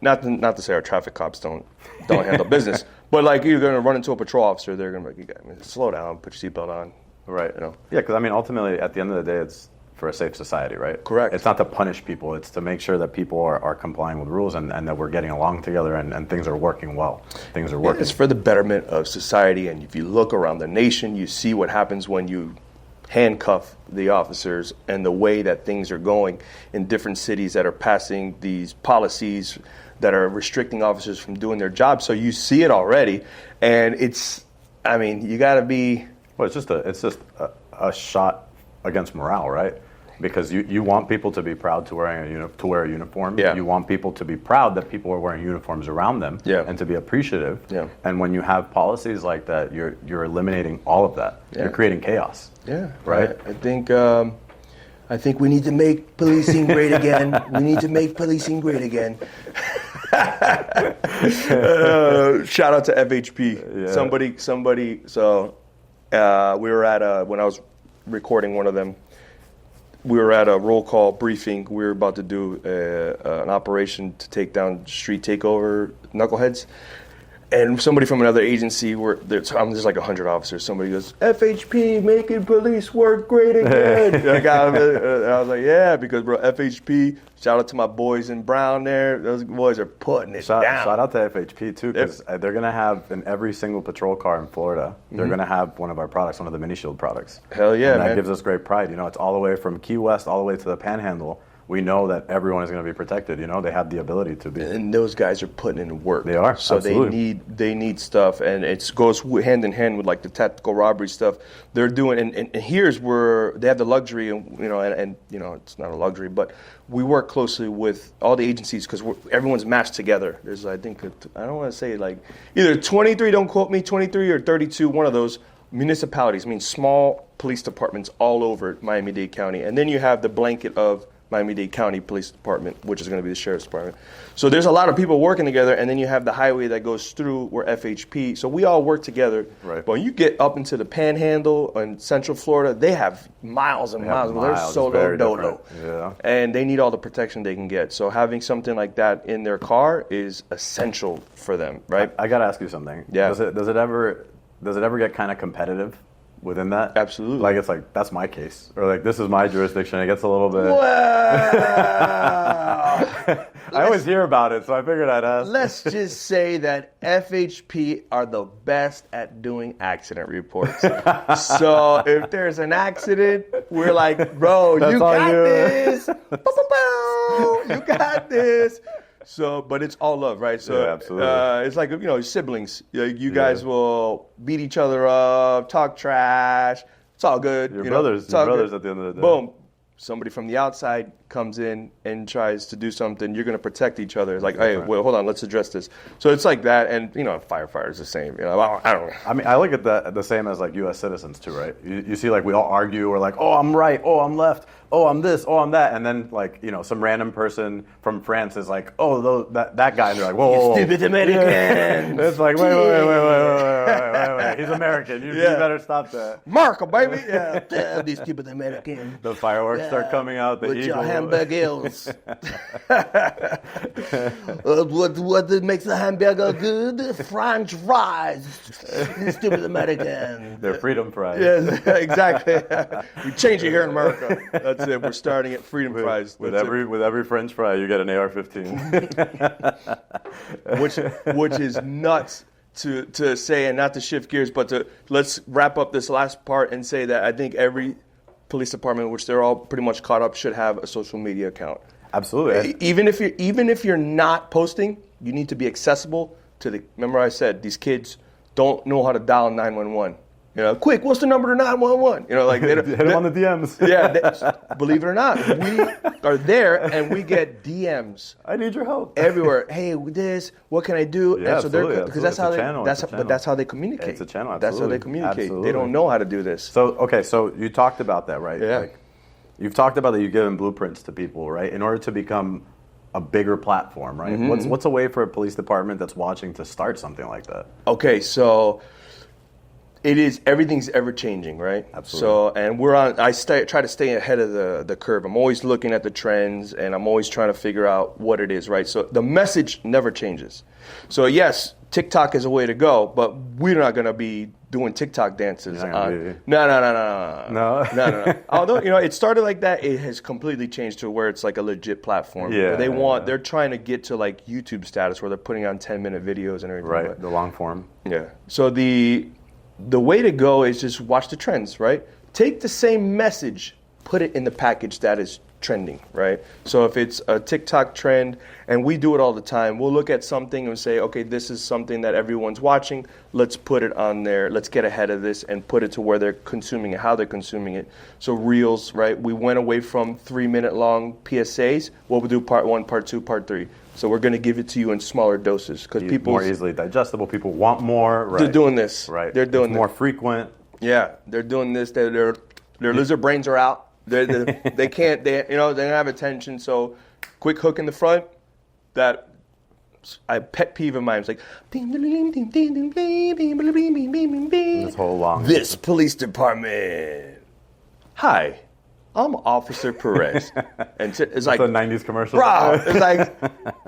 [SPEAKER 1] Not to say our traffic cops don't handle business, but like you're going to run into a patrol officer, they're going to be like, slow down, put your seatbelt on.
[SPEAKER 2] Right. Yeah, because ultimately, at the end of the day, it's for a safe society, right?
[SPEAKER 1] Correct.
[SPEAKER 2] It's not to punish people. It's to make sure that people are complying with rules and that we're getting along together and things are working well. Things are working.
[SPEAKER 1] It's for the betterment of society. And if you look around the nation, you see what happens when you handcuff the officers and the way that things are going in different cities that are passing these policies that are restricting officers from doing their job. So you see it already. And you got to be...
[SPEAKER 2] Well, it's just a shot against morale, right? Because you want people to be proud to wear a uniform.
[SPEAKER 1] Yeah.
[SPEAKER 2] You want people to be proud that people are wearing uniforms around them,
[SPEAKER 1] yeah,
[SPEAKER 2] and to be appreciative.
[SPEAKER 1] Yeah.
[SPEAKER 2] And when you have policies like that, you're eliminating all of that.
[SPEAKER 1] Yeah.
[SPEAKER 2] You're creating chaos.
[SPEAKER 1] Yeah.
[SPEAKER 2] Right.
[SPEAKER 1] I think we need to make policing great again. We need to make policing great again. Shout out to FHP.
[SPEAKER 2] Yeah.
[SPEAKER 1] Somebody. So we were at when I was recording one of them. We were at a roll call briefing. We were about to do an operation to take down street takeover knuckleheads. And somebody from another agency, there's like 100 officers. Somebody goes, FHP, making police work great again. And I was like, yeah, because, bro, FHP, shout out to my boys in Brown there. Those boys are putting it down.
[SPEAKER 2] Shout out to FHP, too, because they're going to have in every single patrol car in Florida, they're going to have one of our products, one of the Mini Shield products.
[SPEAKER 1] Hell yeah,
[SPEAKER 2] and that
[SPEAKER 1] man.
[SPEAKER 2] gives us great pride. It's all the way from Key West all the way to the Panhandle. We know that everyone is going to be protected. They have the ability to be.
[SPEAKER 1] And those guys are putting in work.
[SPEAKER 2] They are.
[SPEAKER 1] So
[SPEAKER 2] absolutely.
[SPEAKER 1] they need stuff, and it goes hand in hand with like the tactical robbery stuff they're doing. And here's where they have the luxury, and it's not a luxury, but we work closely with all the agencies because everyone's matched together. There's I don't want to say like either 23, don't quote me, 23 or 32, one of those municipalities. I mean small police departments all over Miami-Dade County, and then you have the blanket of Miami-Dade County Police Department, which is going to be the Sheriff's Department. So there's a lot of people working together, and then you have the highway that goes through where FHP. So we all work together.
[SPEAKER 2] Right.
[SPEAKER 1] But when you get up into the Panhandle and Central Florida, they have miles and miles. They're solo dolo.
[SPEAKER 2] Yeah.
[SPEAKER 1] And they need all the protection they can get. So having something like that in their car is essential for them, right?
[SPEAKER 2] I got to ask you something.
[SPEAKER 1] Yeah.
[SPEAKER 2] Does it ever get kind of competitive within that?
[SPEAKER 1] Absolutely.
[SPEAKER 2] Like, it's like, that's my case. Or like, this is my jurisdiction. It gets a little bit...
[SPEAKER 1] Well,
[SPEAKER 2] I always hear about it, so I figured I'd ask.
[SPEAKER 1] let's just say that FHP are the best at doing accident reports. So if there's an accident, we're like, bro, you got this. You got this. So, but it's all love, right? So,
[SPEAKER 2] Yeah, absolutely.
[SPEAKER 1] It's like, siblings. You guys will beat each other up, talk trash. It's all good.
[SPEAKER 2] Your
[SPEAKER 1] you
[SPEAKER 2] brothers,
[SPEAKER 1] it's all
[SPEAKER 2] your brothers
[SPEAKER 1] good.
[SPEAKER 2] at the end of the day.
[SPEAKER 1] Boom. Somebody from the outside comes in and tries to do something. You're going to protect each other. It's like, hey, well, hold on, let's address this. So it's like that, and firefighters the same. I don't know.
[SPEAKER 2] I mean, I look at that the same as like U.S. citizens too, right? You see, like we all argue. We're like, oh, I'm right. Oh, I'm left. Oh, I'm this. Oh, I'm that. And then like some random person from France is like, oh, that guy. And they're like, whoa,
[SPEAKER 1] Stupid Americans.
[SPEAKER 2] Yeah. It's like, wait. He's American. You better stop that.
[SPEAKER 1] America, baby. Yeah. Damn, these stupid Americans.
[SPEAKER 2] The fireworks start coming out. The
[SPEAKER 1] with
[SPEAKER 2] eagle.
[SPEAKER 1] your hamburgers. What makes a hamburger good? French fries. You stupid American.
[SPEAKER 2] They're freedom fries.
[SPEAKER 1] Yes, exactly. We change it here in America. That's it. We're starting at freedom fries.
[SPEAKER 2] With every French fry, you get an AR-15.
[SPEAKER 1] which is nuts to say, and not to shift gears, but let's wrap up this last part and say that I think every police department, which they're all pretty much caught up, should have a social media account.
[SPEAKER 2] Absolutely.
[SPEAKER 1] Even if you're not posting, you need to be accessible to the. Remember, I said these kids don't know how to dial 911. Quick, what's the number to 911? Like
[SPEAKER 2] hit them on the DMs.
[SPEAKER 1] Yeah, believe it or not, we are there and we get DMs.
[SPEAKER 2] I need your help
[SPEAKER 1] everywhere. Hey, this, what can I do?
[SPEAKER 2] Yeah,
[SPEAKER 1] and so
[SPEAKER 2] absolutely,
[SPEAKER 1] because that's how that's how they communicate.
[SPEAKER 2] It's a channel.
[SPEAKER 1] That's how they communicate.
[SPEAKER 2] Absolutely.
[SPEAKER 1] They don't know how to do this.
[SPEAKER 2] So you talked about that, right?
[SPEAKER 1] Yeah.
[SPEAKER 2] Like, you've talked about that you've given blueprints to people, right, in order to become a bigger platform, right?
[SPEAKER 1] Mm-hmm.
[SPEAKER 2] What's a way for a police department that's watching to start something like that?
[SPEAKER 1] Okay, so everything's ever changing, right?
[SPEAKER 2] Absolutely.
[SPEAKER 1] So, and I try to stay ahead of the curve. I'm always looking at the trends, and I'm always trying to figure out what it is, right? So the message never changes. So yes, TikTok is a way to go, but we're not going to be doing TikTok dances. No. Although, it started like that, it has completely changed to where it's like a legit platform.
[SPEAKER 2] Yeah.
[SPEAKER 1] They're trying to get to like YouTube status where they're putting on 10-minute videos and everything.
[SPEAKER 2] Right, the long form.
[SPEAKER 1] Yeah. So the way to go is just watch the trends, right? Take the same message, put it in the package that is trending, right? So if it's a TikTok trend, and we do it all the time, we'll look at something and say, okay, this is something that everyone's watching. Let's put it on there. Let's get ahead of this and put it to where they're consuming it, how they're consuming it. So reels, right? We went away from 3-minute long PSAs. We'll do part 1, part 2, part 3. So we're going to give it to you in smaller doses because people
[SPEAKER 2] more easily digestible. People want more. Right.
[SPEAKER 1] They're doing this.
[SPEAKER 2] Right.
[SPEAKER 1] They're doing
[SPEAKER 2] more frequent.
[SPEAKER 1] Yeah, they're doing this. Their lizard brains are out. They can't. They don't have attention. So quick hook in the front. That a pet peeve of mine. It's like
[SPEAKER 2] This whole long.
[SPEAKER 1] This police department. Hi, I'm Officer Perez, and it's like
[SPEAKER 2] the '90s commercial.
[SPEAKER 1] Bro, it's like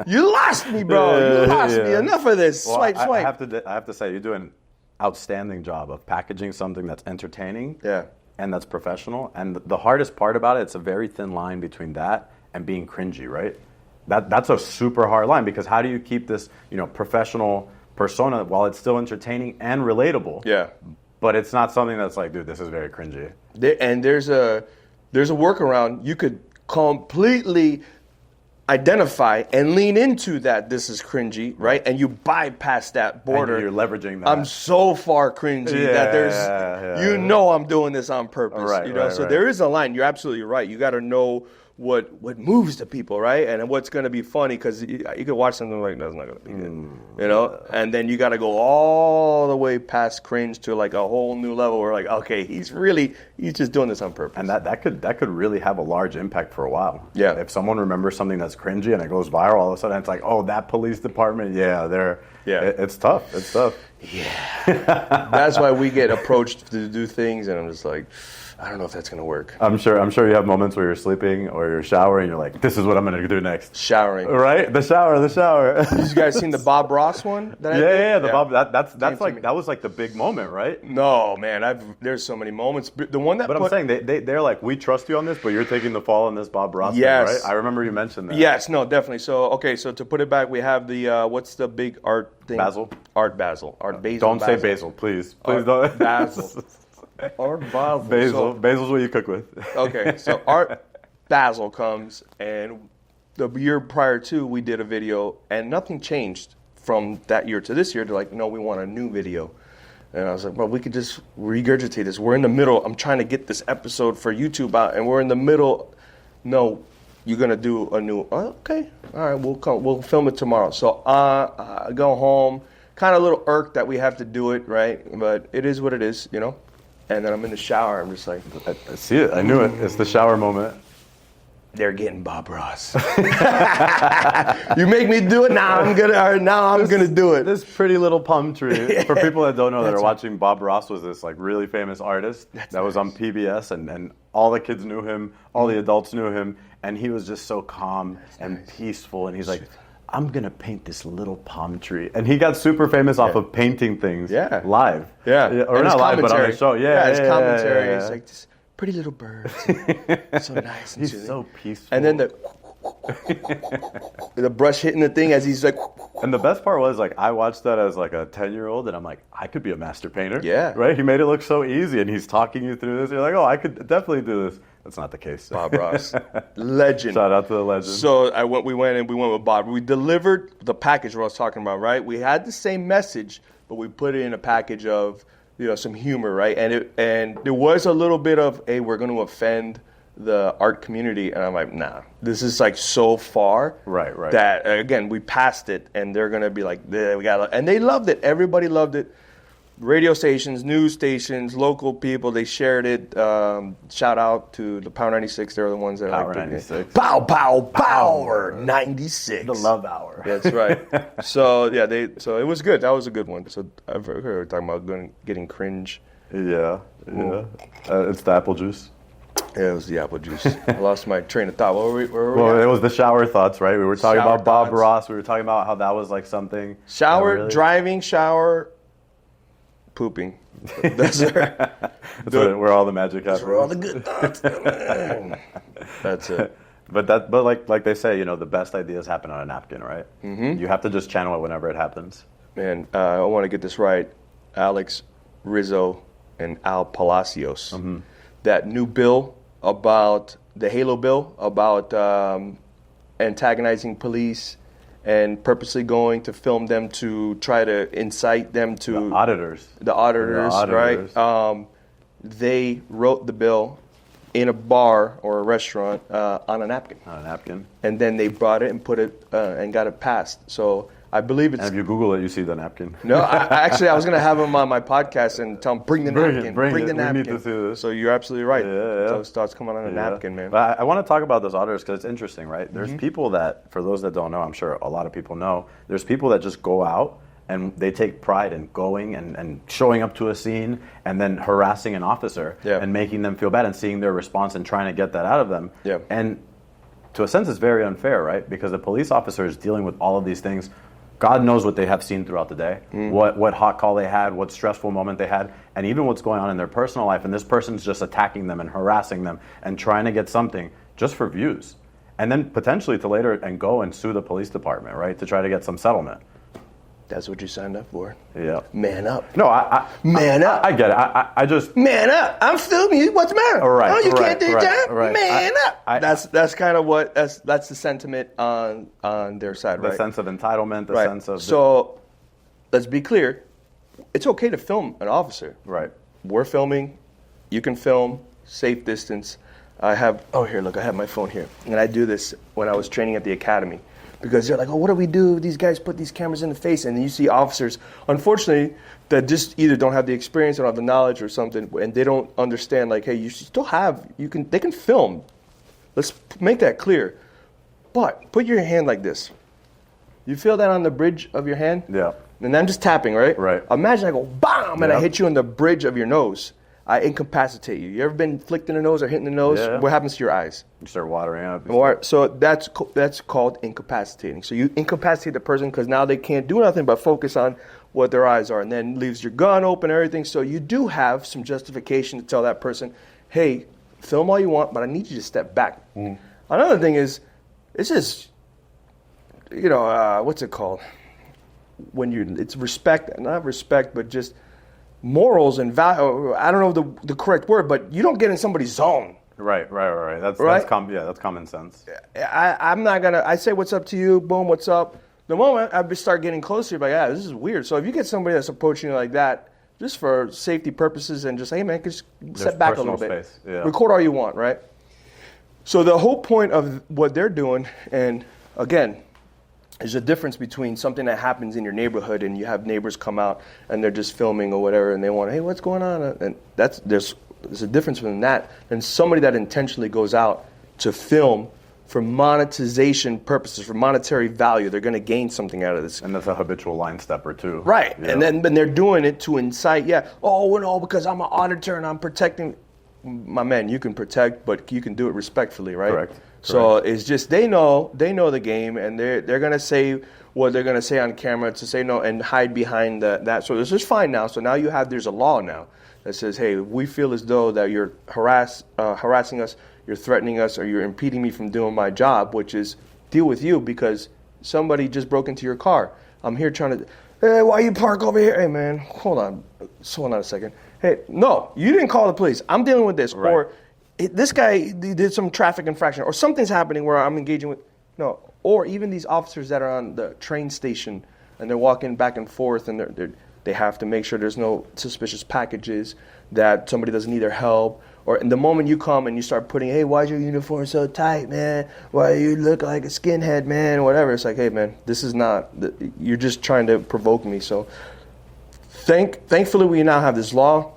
[SPEAKER 1] you lost me, bro. You lost me. Enough of this.
[SPEAKER 2] Well,
[SPEAKER 1] swipe.
[SPEAKER 2] I have to say, you do an outstanding job of packaging something that's entertaining.
[SPEAKER 1] Yeah.
[SPEAKER 2] And that's professional. And the hardest part about it, it's a very thin line between that and being cringy, right? That's a super hard line because how do you keep this, professional persona while it's still entertaining and relatable?
[SPEAKER 1] Yeah.
[SPEAKER 2] But it's not something that's like, dude, this is very cringy.
[SPEAKER 1] And there's a workaround. You could completely identify and lean into that this is cringy, right? And you bypass that border.
[SPEAKER 2] And you're leveraging that.
[SPEAKER 1] I'm so far cringy that there's, I'm doing this on purpose.
[SPEAKER 2] Right,
[SPEAKER 1] so
[SPEAKER 2] right.
[SPEAKER 1] there is a line. You're absolutely right. You got to know what moves the people, right? And what's going to be funny, because you could watch something like that's not going to be good, you know. And then you got to go all the way past cringe to like a whole new level where like, okay, he's just doing this on purpose.
[SPEAKER 2] And that could really have a large impact for a while.
[SPEAKER 1] Yeah.
[SPEAKER 2] If someone remembers something that's cringy and it goes viral, all of a sudden it's like, oh, that police department, it's tough. It's tough.
[SPEAKER 1] Yeah. That's why we get approached to do things, and I'm just like, I don't know if that's going to work.
[SPEAKER 2] I'm sure you have moments where you're sleeping or you're showering, you're like, this is what I'm going to do next.
[SPEAKER 1] Showering.
[SPEAKER 2] Right? The shower.
[SPEAKER 1] You guys seen the Bob Ross one?
[SPEAKER 2] Bob. That was like the big moment, right?
[SPEAKER 1] No, man. There's so many moments. The one that.
[SPEAKER 2] But I'm saying they're like, we trust you on this, but you're taking the fall on this Bob Ross thing, right? I remember you mentioned that.
[SPEAKER 1] Yes, no, definitely. So to put it back, we have the what's the big art thing? Art Basel.
[SPEAKER 2] Don't say basil, please. Please don't.
[SPEAKER 1] Basil. Art Basel.
[SPEAKER 2] Basil's what you cook with.
[SPEAKER 1] Okay, so Art Basel comes, and the year prior to, we did a video, and nothing changed from that year to this year. They're like, no, we want a new video. And I was like, well, we could just regurgitate this. We're in the middle. I'm trying to get this episode for YouTube out, and we're in the middle. No, you're going to do a new, okay, all right, we'll film it tomorrow. So I go home, kind of a little irked that we have to do it, right? But it is what it is, you know? And then I'm in the shower. I'm just like,
[SPEAKER 2] I see it. I knew it. It's the shower moment.
[SPEAKER 1] They're getting Bob Ross. You make me do it. Now I'm gonna do it.
[SPEAKER 2] This pretty little palm tree. For people that don't know that are watching, Bob Ross was this like really famous artist that was on PBS, and all the kids knew him, all the adults knew him, and he was just so calm and peaceful. And he's like, I'm going to paint this little palm tree. And he got super famous off of painting things live.
[SPEAKER 1] Yeah.
[SPEAKER 2] Or
[SPEAKER 1] and
[SPEAKER 2] not live, but on the show.
[SPEAKER 1] His commentary is like, this pretty little bird. So nice. And
[SPEAKER 2] he's so peaceful.
[SPEAKER 1] And then the brush hitting the thing as he's like.
[SPEAKER 2] And the best part was, like, I watched that as like a 10-year-old, and I'm like, I could be a master painter.
[SPEAKER 1] Yeah.
[SPEAKER 2] Right? He made it look so easy, and he's talking you through this. You're like, oh, I could definitely do this. That's not the case.
[SPEAKER 1] Bob Ross, legend.
[SPEAKER 2] Shout out to the legend.
[SPEAKER 1] So we went with Bob. We delivered the package what I was talking about, right? We had the same message, but we put it in a package of, some humor, right? And there was a little bit of, hey, we're going to offend the art community, and I'm like, nah, this is like so far,
[SPEAKER 2] right,
[SPEAKER 1] that again we passed it, and they're going to be like, and they loved it. Everybody loved it. Radio stations, news stations, local people, they shared it. Shout out to the Power 96. They're the ones that
[SPEAKER 2] Power 96.
[SPEAKER 1] Power 96.
[SPEAKER 2] The love hour.
[SPEAKER 1] That's right. So it was good. That was a good one. So I've heard talking about getting cringe.
[SPEAKER 2] Yeah. It's the apple juice.
[SPEAKER 1] Yeah, it was the apple juice. I lost my train of thought. Where were we
[SPEAKER 2] Well,
[SPEAKER 1] at?
[SPEAKER 2] it was the shower thoughts, right? We were talking
[SPEAKER 1] Shower
[SPEAKER 2] about Bob
[SPEAKER 1] thoughts.
[SPEAKER 2] Ross. We were talking about how that was like something.
[SPEAKER 1] Shower, driving, shower, pooping. That's
[SPEAKER 2] where all the magic happens.
[SPEAKER 1] where all the good thoughts come in. That's it.
[SPEAKER 2] But like they say, the best ideas happen on a napkin, right? Mm-hmm. You have to just channel it whenever it happens.
[SPEAKER 1] Man, I want to get this right. Alex Rizzo and Al Palacios. Mm-hmm. That new bill about the Halo bill about antagonizing police and purposely going to film them to try to incite them to
[SPEAKER 2] the auditors,
[SPEAKER 1] right? They wrote the bill in a bar or a restaurant on a napkin.
[SPEAKER 2] On a napkin.
[SPEAKER 1] And then they brought it and put it and got it passed. So I believe it's.
[SPEAKER 2] And if you Google it, you see the napkin.
[SPEAKER 1] No, I was going to have him on my podcast and tell him, bring the napkin. Bring the napkin.
[SPEAKER 2] We need to see this.
[SPEAKER 1] So you're absolutely right.
[SPEAKER 2] Yeah.
[SPEAKER 1] Those thoughts come on a napkin, man.
[SPEAKER 2] But I want to talk about those auditors because it's interesting, right? There's people that, for those that don't know, I'm sure a lot of people know, there's people that just go out and they take pride in going and showing up to a scene and then harassing an officer and making them feel bad and seeing their response and trying to get that out of them.
[SPEAKER 1] Yeah.
[SPEAKER 2] And to a sense, it's very unfair, right? Because the police officer is dealing with all of these things. God knows what they have seen throughout the day, what hot call they had, what stressful moment they had, and even what's going on in their personal life. And this person's just attacking them and harassing them and trying to get something just for views. And then potentially to later and go and sue the police department, right, to try to get some settlement.
[SPEAKER 1] That's what you signed up for.
[SPEAKER 2] Yeah.
[SPEAKER 1] Man up.
[SPEAKER 2] No,
[SPEAKER 1] Man up.
[SPEAKER 2] I get it. I just...
[SPEAKER 1] Man up. I'm filming you. What's the matter?
[SPEAKER 2] Right,
[SPEAKER 1] Oh, you can't do your job?
[SPEAKER 2] right.
[SPEAKER 1] Man up. That's kind of what, that's the sentiment on their side, right?
[SPEAKER 2] The sense of entitlement, the
[SPEAKER 1] right.
[SPEAKER 2] sense of...
[SPEAKER 1] So, let's be clear. It's okay to film an officer.
[SPEAKER 2] Right.
[SPEAKER 1] We're filming. You can film. Safe distance. I have my phone here. And I do this when I was training at the academy. Because they're like, oh, what do we do? These guys put these cameras in the face. And then you see officers, unfortunately, that just either don't have the experience or don't have the knowledge or something, and they don't understand, like, hey, they can film. Let's make that clear. But put your hand like this. You feel that on the bridge of your hand?
[SPEAKER 2] Yeah.
[SPEAKER 1] And I'm just tapping, right?
[SPEAKER 2] Right.
[SPEAKER 1] Imagine I go, BAM! And I hit you on the bridge of your nose. I incapacitate you. You ever been flicked in the nose or hit in the nose?
[SPEAKER 2] Yeah.
[SPEAKER 1] What happens to your eyes?
[SPEAKER 2] You start watering up.
[SPEAKER 1] So that's called incapacitating. So you incapacitate the person because now they can't do nothing but focus on what their eyes are, and then leaves your gun open, everything. So you do have some justification to tell that person, hey, film all you want, but I need you to step back. Another thing is, it's just, what's it called? It's respect, not respect, but just morals and value. I don't know the correct word, but you don't get in somebody's zone.
[SPEAKER 2] Right. That's common sense.
[SPEAKER 1] I'm not gonna. I say what's up to you. Boom, what's up? The moment I start getting closer, you're like, yeah, this is weird. So if you get somebody that's approaching you like that, just for safety purposes, and just hey man, just step back a little bit.
[SPEAKER 2] Space. Yeah.
[SPEAKER 1] Record all you want, right? So the whole point of what they're doing, and again, there's a difference between something that happens in your neighborhood and you have neighbors come out and they're just filming or whatever and they want, hey, what's going on? And there's a difference between that and somebody that intentionally goes out to film for monetization purposes, for monetary value. They're going to gain something out of this.
[SPEAKER 2] And that's a habitual line stepper too.
[SPEAKER 1] Right. Yeah. And then they're doing it to incite, because I'm an auditor and I'm protecting. My man, you can protect, but you can do it respectfully, right?
[SPEAKER 2] Correct.
[SPEAKER 1] So it's just they know the game, and they're gonna say what they're gonna say on camera to say no and hide behind that. So this is fine now. So now there's a law now that says, hey, we feel as though that you're harassing us, you're threatening us, or you're impeding me from doing my job, which is deal with you because somebody just broke into your car. I'm here trying to, hey, why you park over here? Hey man, hold on a second. Hey, no, you didn't call the police. I'm dealing with this.
[SPEAKER 2] Right.
[SPEAKER 1] Or this guy did some traffic infraction. Or something's happening where I'm engaging with, no. Or even these officers that are on the train station and they're walking back and forth and they have to make sure there's no suspicious packages, that somebody doesn't need their help. Or in the moment you come and you start putting, hey, why's your uniform so tight, man? Why you look like a skinhead, man? Or whatever. It's like, hey, man, this is not, you're just trying to provoke me. So thankfully, we now have this law.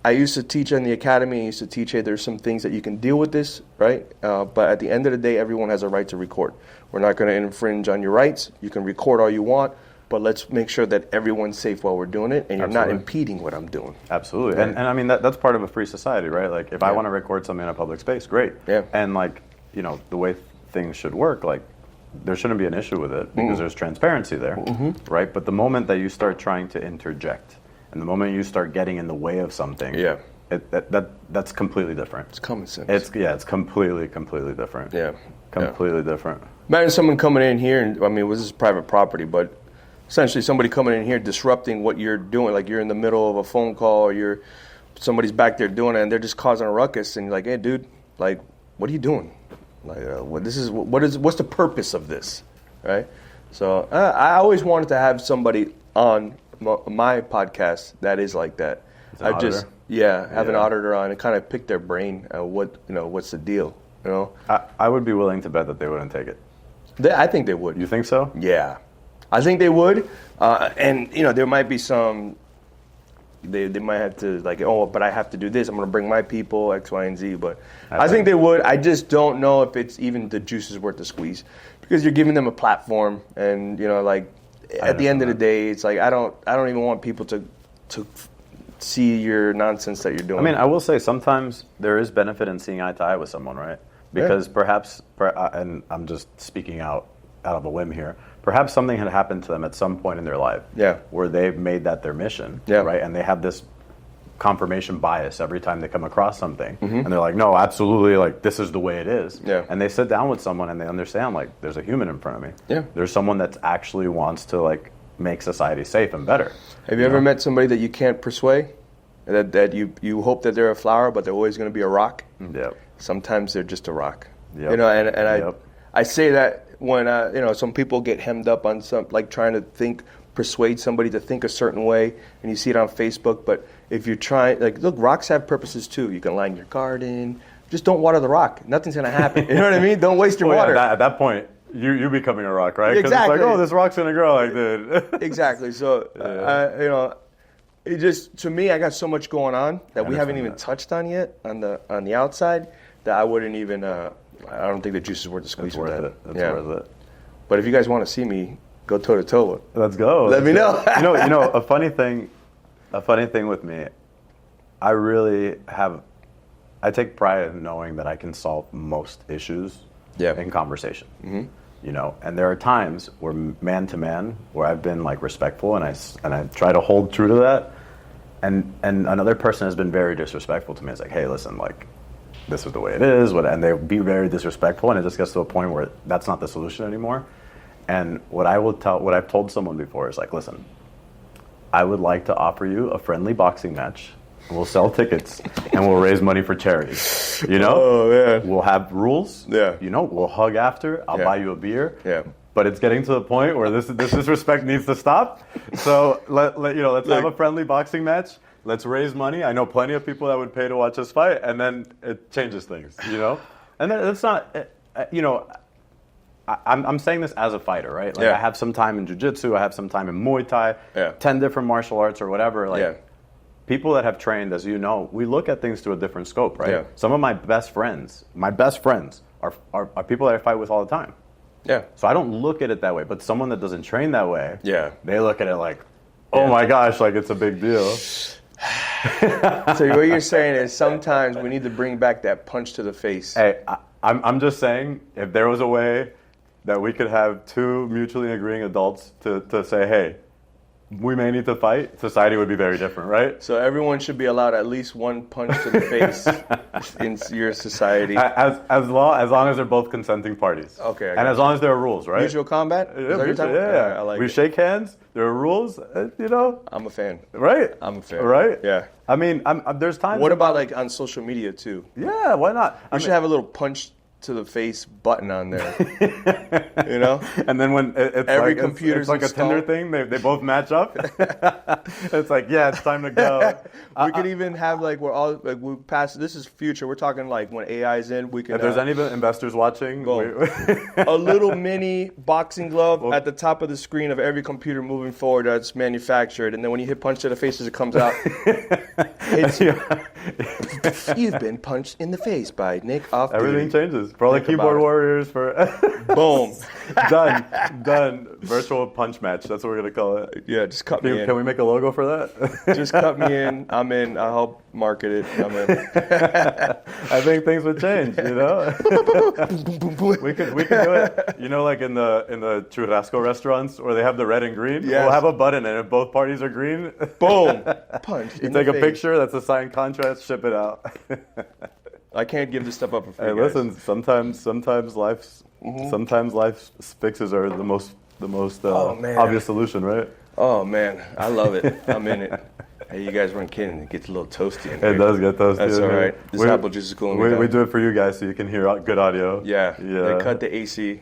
[SPEAKER 1] I used to teach in the academy. I used to teach, hey, there's some things that you can deal with this, right? But at the end of the day, everyone has a right to record. We're not going to infringe on your rights. You can record all you want, but let's make sure that everyone's safe while we're doing it, and you're not impeding what I'm doing.
[SPEAKER 2] Absolutely.
[SPEAKER 1] Right?
[SPEAKER 2] And I mean, that's part of a free society, right? Like, if I want to record something in a public space, great.
[SPEAKER 1] Yeah.
[SPEAKER 2] And, like, the way things should work, like, there shouldn't be an issue with it because there's transparency there, right? But the moment that you start trying to interject, and the moment you start getting in the way of something, that's completely different.
[SPEAKER 1] It's common sense.
[SPEAKER 2] It's completely different.
[SPEAKER 1] Yeah.
[SPEAKER 2] Completely different.
[SPEAKER 1] Imagine someone coming in here, and this is private property, but essentially somebody coming in here disrupting what you're doing, like you're in the middle of a phone call, or somebody's back there doing it, and they're just causing a ruckus, and you're like, hey, dude, like, what are you doing? Like, what's the purpose of this, right? So I always wanted to have somebody on my podcast that is like that.
[SPEAKER 2] An auditor?
[SPEAKER 1] An auditor on and kind of pick their brain. What's the deal?
[SPEAKER 2] I would be willing to bet that they wouldn't take it.
[SPEAKER 1] I think they would.
[SPEAKER 2] You think so?
[SPEAKER 1] Yeah, I think they would. And there might be some. They might have to but I have to do this. I'm going to bring my people X, Y, and Z. But I think they would. I just don't know if it's even the juice is worth the squeeze, because you're giving them a platform, and at the end of the day, it's like I don't even want people to see your nonsense that you're doing.
[SPEAKER 2] I mean, I will say sometimes there is benefit in seeing eye to eye with someone, right? Because perhaps, and I'm just speaking out of a whim here, perhaps something had happened to them at some point in their life where they've made that their mission, right? And they have this confirmation bias every time they come across something. And they're like, no, absolutely, like, this is the way it is.
[SPEAKER 1] Yeah.
[SPEAKER 2] And they sit down with someone and they understand, like, there's a human in front of me.
[SPEAKER 1] Yeah.
[SPEAKER 2] There's someone that actually wants to, like, make society safe and better.
[SPEAKER 1] Have you ever met somebody that you can't persuade? That you hope that they're a flower, but they're always going to be a rock?
[SPEAKER 2] Yep.
[SPEAKER 1] Sometimes they're just a rock.
[SPEAKER 2] Yep.
[SPEAKER 1] I say that when some people get hemmed up on trying to persuade somebody to think a certain way, and you see it on Facebook. But if you're trying, look, rocks have purposes too. You can line your garden. just don't water the rock. Nothing's gonna happen. You know what I mean? Don't waste your
[SPEAKER 2] Well,
[SPEAKER 1] water.
[SPEAKER 2] Yeah, at that point, you becoming a rock, right? 'Cause
[SPEAKER 1] Exactly.
[SPEAKER 2] It's like, oh, this rock's gonna grow, like, dude.
[SPEAKER 1] Exactly. So, you know, it just, to me, I got so much going on that we haven't even touched on yet on the outside that I wouldn't even. I don't think the juice is worth the squeeze.
[SPEAKER 2] It's worth it. It's worth it.
[SPEAKER 1] But if you guys want to see me go toe to toe,
[SPEAKER 2] Let's go.
[SPEAKER 1] Let me know.
[SPEAKER 2] you know, a funny thing with me, I take pride in knowing that I can solve most issues in conversation. Mm-hmm. You know, and there are times where man to man, where I've been like respectful and I try to hold true to that, and another person has been very disrespectful to me. It's like, hey, listen, like, this is the way it is, and they'll be very disrespectful, and it just gets to a point where that's not the solution anymore. And what I've told someone before is like, listen, I would like to offer you a friendly boxing match. We'll sell tickets and we'll raise money for charity. You know?
[SPEAKER 1] Oh, man.
[SPEAKER 2] We'll have rules.
[SPEAKER 1] Yeah.
[SPEAKER 2] You know, we'll hug after. I'll buy you a beer.
[SPEAKER 1] Yeah.
[SPEAKER 2] But it's getting to the point where this disrespect needs to stop. So let's have a friendly boxing match. Let's raise money. I know plenty of people that would pay to watch us fight, and then it changes things. You know, and then it's not. You know, I'm saying this as a fighter, right? Like I have some time in jiu-jitsu. I have some time in Muay Thai. 10 different martial arts or whatever. Like people that have trained, as you know, we look at things through a different scope, right? Yeah. Some of my best friends are people that I fight with all the time.
[SPEAKER 1] Yeah.
[SPEAKER 2] So I don't look at it that way. But someone that doesn't train that way, they look at it like, oh my gosh, like it's a big deal.
[SPEAKER 1] So what you're saying is sometimes we need to bring back that punch to the face.
[SPEAKER 2] Hey, I'm just saying, if there was a way that we could have two mutually agreeing adults to say, hey, we may need to fight, society would be very different, right?
[SPEAKER 1] So everyone should be allowed at least one punch to the face in your society.
[SPEAKER 2] As long as they're both consenting parties.
[SPEAKER 1] Okay.
[SPEAKER 2] And as long as there are rules, right?
[SPEAKER 1] Mutual combat?
[SPEAKER 2] Yeah.
[SPEAKER 1] I like
[SPEAKER 2] we shake hands, there are rules, you know?
[SPEAKER 1] I'm a fan.
[SPEAKER 2] Right?
[SPEAKER 1] I'm a fan.
[SPEAKER 2] Right?
[SPEAKER 1] Yeah.
[SPEAKER 2] I mean, there's times...
[SPEAKER 1] What about like on social media too?
[SPEAKER 2] Yeah, why not?
[SPEAKER 1] We should have a little punch to the face button on there. You know?
[SPEAKER 2] And then when it's
[SPEAKER 1] every
[SPEAKER 2] like,
[SPEAKER 1] computer's
[SPEAKER 2] it's like
[SPEAKER 1] installed.
[SPEAKER 2] a Tinder thing, they both match up. It's like, yeah, it's time to go.
[SPEAKER 1] We could even have like we're all like we pass. This is future. We're talking like when AI's in. We can.
[SPEAKER 2] If there's any investors watching,
[SPEAKER 1] a little mini boxing glove at the top of the screen of every computer moving forward that's manufactured, and then when you hit punch to the face as it comes out, you've been punched in the face by Nick off.
[SPEAKER 2] Everything changes for all the keyboard warriors. For
[SPEAKER 1] boom,
[SPEAKER 2] done. Virtual punch match. That's what we're gonna call it.
[SPEAKER 1] Yeah, just cut me in.
[SPEAKER 2] Can we make a logo for that?
[SPEAKER 1] Just cut me in. I'm in. I'll help market it. I'm in.
[SPEAKER 2] I think things would change. You know, we could do it. You know, like in the churrasco restaurants where they have the red and green.
[SPEAKER 1] Yes.
[SPEAKER 2] We'll have a button, and if both parties are green,
[SPEAKER 1] boom, punch.
[SPEAKER 2] You take a picture. That's a signed contract. Ship it out.
[SPEAKER 1] I can't give this stuff up for free.
[SPEAKER 2] Hey, listen. Sometimes life's fixes are the most obvious solution, right?
[SPEAKER 1] Oh man, I love it. I'm in it. Hey, you guys weren't kidding. It gets a little toasty in here.
[SPEAKER 2] It does get toasty.
[SPEAKER 1] That's all right. This apple juice is cool.
[SPEAKER 2] We do it for you guys so you can hear good audio.
[SPEAKER 1] Yeah. They cut the AC.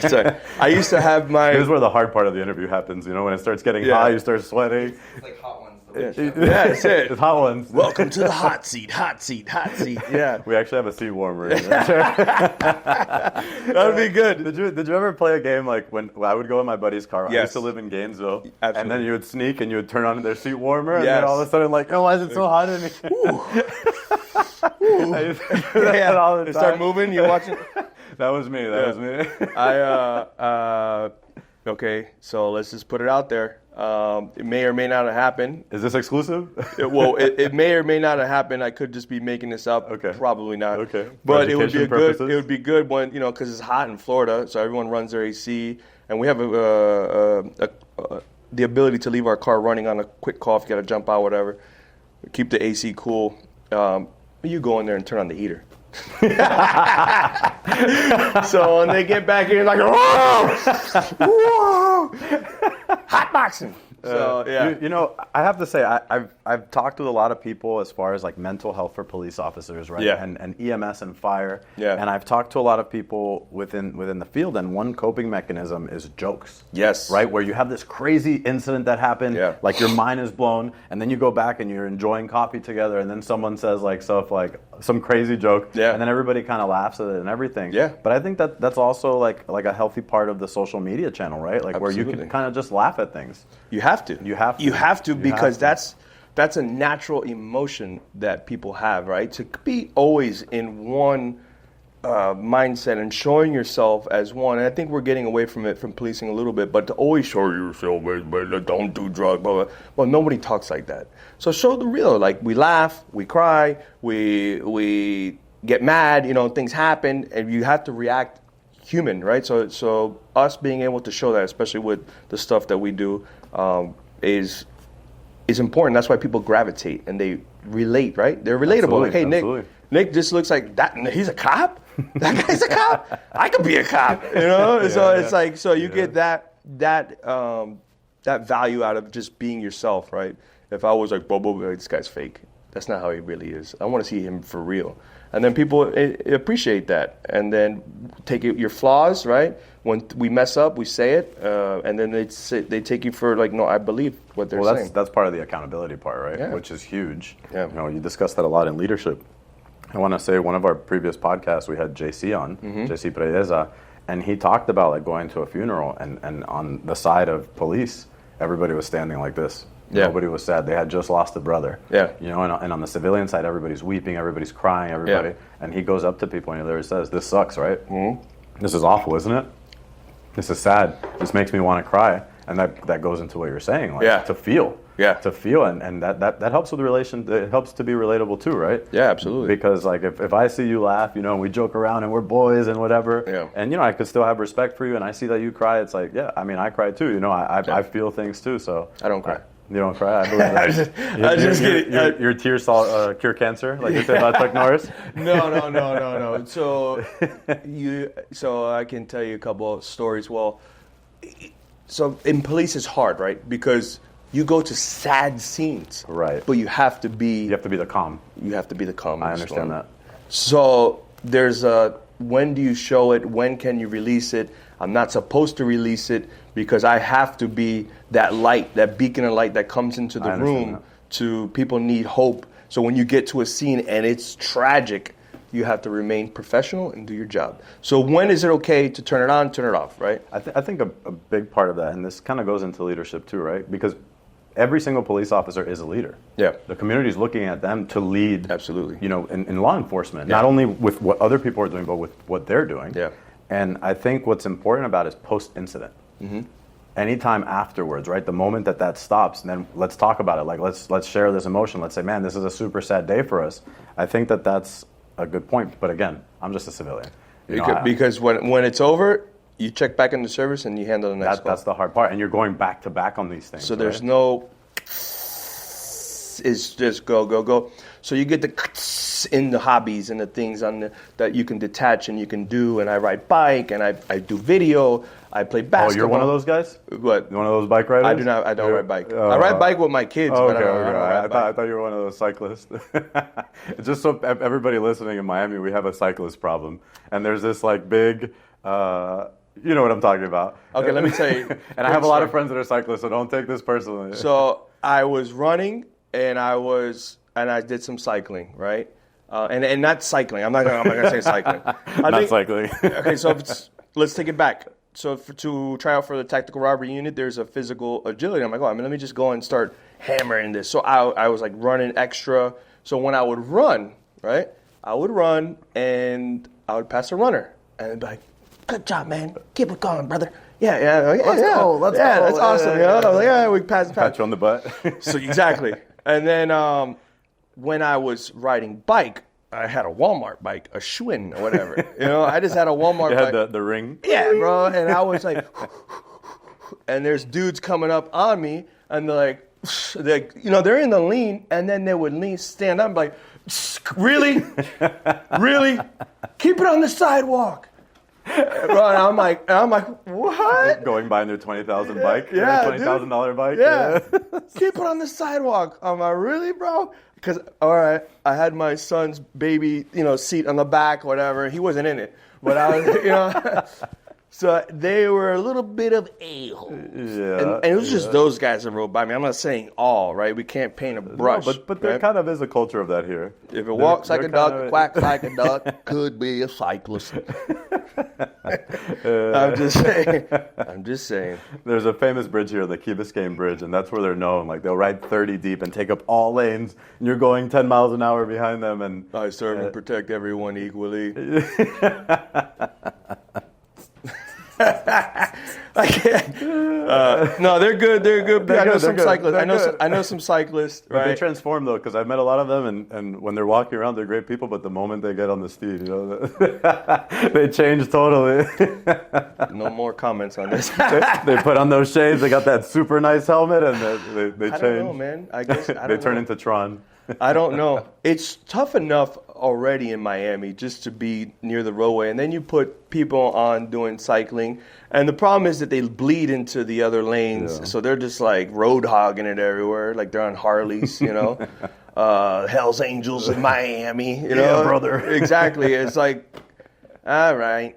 [SPEAKER 1] So, I used to have my...
[SPEAKER 2] Here's where the hard part of the interview happens. You know, when it starts getting hot, you start sweating.
[SPEAKER 3] It's like hot ones.
[SPEAKER 1] Yeah, that's it.
[SPEAKER 2] It's hot ones.
[SPEAKER 1] Welcome to the hot seat, hot seat, hot seat. Yeah.
[SPEAKER 2] We actually have a seat warmer in there.
[SPEAKER 1] That would be good.
[SPEAKER 2] Did you ever play a game like when I would go in my buddy's car?
[SPEAKER 1] Yes.
[SPEAKER 2] I used to live in Gainesville.
[SPEAKER 1] Absolutely.
[SPEAKER 2] And then you would sneak and you would turn on their seat warmer. And then all of a sudden like, oh, why is it so hot in here? I used to do that all the time.
[SPEAKER 1] Start moving, you're watching.
[SPEAKER 2] That was me. That was me.
[SPEAKER 1] Okay, so let's just put it out there. It may or may not have happened.
[SPEAKER 2] Is this exclusive?
[SPEAKER 1] It may or may not have happened. I could just be making this up.
[SPEAKER 2] Okay.
[SPEAKER 1] Probably not.
[SPEAKER 2] Okay.
[SPEAKER 1] But it would be good when, because it's hot in Florida, so everyone runs their AC, and we have the ability to leave our car running on a quick call if you got to jump out, whatever. Keep the AC cool. You go in there and turn on the heater. So when they get back in, like, whoa, whoa, hot boxing. So yeah,
[SPEAKER 2] you know, I have to say, I've talked with a lot of people as far as like mental health for police officers, right?
[SPEAKER 1] Yeah.
[SPEAKER 2] And EMS and fire.
[SPEAKER 1] Yeah.
[SPEAKER 2] And I've talked to a lot of people within the field, and one coping mechanism is jokes.
[SPEAKER 1] Yes.
[SPEAKER 2] Right, where you have this crazy incident that happened,
[SPEAKER 1] Yeah.
[SPEAKER 2] like your mind is blown, and then you go back and you're enjoying coffee together, and then someone says like stuff like some crazy joke,
[SPEAKER 1] Yeah.
[SPEAKER 2] and then everybody kind of laughs at it and everything.
[SPEAKER 1] Yeah.
[SPEAKER 2] But I think that's also like a healthy part of the social media channel, right? Like where you
[SPEAKER 1] Absolutely.
[SPEAKER 2] can kind of just laugh at things.
[SPEAKER 1] You have to.
[SPEAKER 2] You have to.
[SPEAKER 1] You have to
[SPEAKER 2] You
[SPEAKER 1] because
[SPEAKER 2] have to.
[SPEAKER 1] that's a natural emotion that people have, right? To be always in one mindset and showing yourself as one. And I think we're getting away from it, from policing a little bit, but to always show yourself, but don't do drugs, blah, blah. Well, nobody talks like that. So show the real. Like we laugh, we cry, we get mad, you know, things happen, and you have to react human, right? So us being able to show that, especially with the stuff that we do, is important. That's why people gravitate and they relate, right? They're relatable.
[SPEAKER 2] Absolutely,
[SPEAKER 1] Like, hey,
[SPEAKER 2] absolutely.
[SPEAKER 1] Nick just looks like that. He's a cop. That guy's a cop. I could be a cop. You know. So it's like, so you get that value out of just being yourself, right? If I was like, this guy's fake. That's not how he really is. I want to see him for real. And then people appreciate that, and then take your flaws, right? When we mess up, we say it, and then they take you for like, no, I believe what they're saying.
[SPEAKER 2] That's part of the accountability part, right?
[SPEAKER 1] Yeah.
[SPEAKER 2] Which is huge.
[SPEAKER 1] Yeah.
[SPEAKER 2] You know, you discuss that a lot in leadership. I want to say one of our previous podcasts, we had JC on, JC Preyeza, and he talked about like going to a funeral, and on the side of police, everybody was standing like this.
[SPEAKER 1] Yeah.
[SPEAKER 2] Nobody was sad. They had just lost a brother.
[SPEAKER 1] Yeah.
[SPEAKER 2] You know, and on the civilian side, everybody's weeping, everybody's crying, everybody.
[SPEAKER 1] Yeah.
[SPEAKER 2] And he goes up to people and he literally says, "This sucks, right? Mm-hmm. This is awful, isn't it? This is sad. This makes me want to cry." And that goes into what you're saying, like to feel.
[SPEAKER 1] Yeah.
[SPEAKER 2] To feel, and that helps with the relation. It helps to be relatable too, right?
[SPEAKER 1] Yeah, absolutely.
[SPEAKER 2] Because like if I see you laugh, you know, and we joke around and we're boys and whatever,
[SPEAKER 1] Yeah.
[SPEAKER 2] and you know, I could still have respect for you, and I see that you cry. It's like, yeah, I mean, I cry too. You know, I feel things too. So
[SPEAKER 1] I don't cry.
[SPEAKER 2] You don't cry? I believe that.
[SPEAKER 1] I just kidding.
[SPEAKER 2] Your tears cure cancer, like you said about Chuck Norris?
[SPEAKER 1] No. So I can tell you a couple of stories. Well, so in police it's hard, right? Because you go to sad scenes.
[SPEAKER 2] Right.
[SPEAKER 1] But you have to be
[SPEAKER 2] the calm.
[SPEAKER 1] You have to be the calm.
[SPEAKER 2] I understand that.
[SPEAKER 1] So there's when do you show it? When can you release it? I'm not supposed to release it because I have to be that light, that beacon of light that comes into the room to people need hope. So when you get to a scene and it's tragic, you have to remain professional and do your job. So when is it okay to turn it on, turn it off, right?
[SPEAKER 2] I think a big part of that, and this kind of goes into leadership too, right? Because every single police officer is a leader.
[SPEAKER 1] Yeah.
[SPEAKER 2] The community is looking at them to lead.
[SPEAKER 1] Absolutely.
[SPEAKER 2] You know, in law enforcement,
[SPEAKER 1] Yeah.
[SPEAKER 2] not only with what other people are doing, but with what they're doing.
[SPEAKER 1] Yeah.
[SPEAKER 2] And I think what's important about it is post-incident. Mm-hmm. Anytime afterwards, right? The moment that stops, and then let's talk about it. Like let's share this emotion. Let's say, man, this is a super sad day for us. I think that's a good point. But again, I'm just a civilian.
[SPEAKER 1] Because when it's over, you check back into service and you handle the next call.
[SPEAKER 2] That's the hard part, and you're going back to back on these things.
[SPEAKER 1] So there's no. It's just go. So you get the in the hobbies and the things that you can detach and you can do. And I ride bike and I do video. I play basketball.
[SPEAKER 2] Oh, you're one of those guys?
[SPEAKER 1] What?
[SPEAKER 2] You're one of those bike riders?
[SPEAKER 1] I do not. I don't ride bike. I ride bike with my kids, but I don't ride bike.
[SPEAKER 2] I thought you were one of those cyclists. Just so everybody listening in Miami, we have a cyclist problem, and there's this like big. You know what I'm talking about.
[SPEAKER 1] Okay, let me tell you.
[SPEAKER 2] And I have a lot of friends that are cyclists, so don't take this personally.
[SPEAKER 1] So I was running, and I did some cycling, right? And not cycling. I'm not gonna say cycling.
[SPEAKER 2] Cycling.
[SPEAKER 1] Okay, so let's take it back. So to try out for the tactical robbery unit, there's a physical agility. I'm like, let me just go and start hammering this. So I was like running extra. So when I would run, right, I would run and I would pass a runner, and I'd be like, "Good job, man. Keep it going, brother. Yeah. Let's go. Let's go. That's awesome. You know? I was like, yeah, we pass.
[SPEAKER 2] Pat you on the butt.
[SPEAKER 1] So exactly. And then when I was riding bike, I had a Walmart bike, a Schwinn or whatever. You know, I just had a Walmart bike.
[SPEAKER 2] Had the ring.
[SPEAKER 1] Yeah, bro. And I was like, and there's dudes coming up on me, and they're like, you know, they're in the lean, and then they would stand up and be like, really? Really? Keep it on the sidewalk. Bro, and I'm like, what?
[SPEAKER 2] Going by in their $20,000 bike,
[SPEAKER 1] Yeah,
[SPEAKER 2] $20,000 bike.
[SPEAKER 1] Yeah. Keep it on the sidewalk. I'm like, really, bro? Because, all right, I had my son's baby, seat on the back, whatever. He wasn't in it. But I was, so they were a little bit of a-holes.
[SPEAKER 2] Yeah.
[SPEAKER 1] And it was just those guys that rode by me. I'm not saying all, right? We can't paint a brush.
[SPEAKER 2] No, but there kind of is a culture of that here.
[SPEAKER 1] If it walks like a duck, quacks like a duck, could be a cyclist. I'm just saying.
[SPEAKER 2] There's a famous bridge here, the Key Biscayne Bridge, and that's where they're known. Like, they'll ride 30 deep and take up all lanes, and you're going 10 miles an hour behind them. And
[SPEAKER 1] I serve and protect everyone equally. I can't. No, they're good. They're good. I know some cyclists. I know some cyclists.
[SPEAKER 2] But they transform though, because I've met a lot of them, and when they're walking around, they're great people. But the moment they get on the steed, they change totally.
[SPEAKER 1] No more comments on this.
[SPEAKER 2] They put on those shades. They got that super nice helmet, and they change.
[SPEAKER 1] I don't know, man. I guess
[SPEAKER 2] they turn into Tron.
[SPEAKER 1] I don't know. It's tough enough already in Miami just to be near the roadway, and then you put people on doing cycling, and the problem is that they bleed into the other lanes, so they're just like road hogging it everywhere, like they're on Harleys, Hell's Angels in Miami,
[SPEAKER 2] Yeah, brother.
[SPEAKER 1] Exactly. It's like, all right,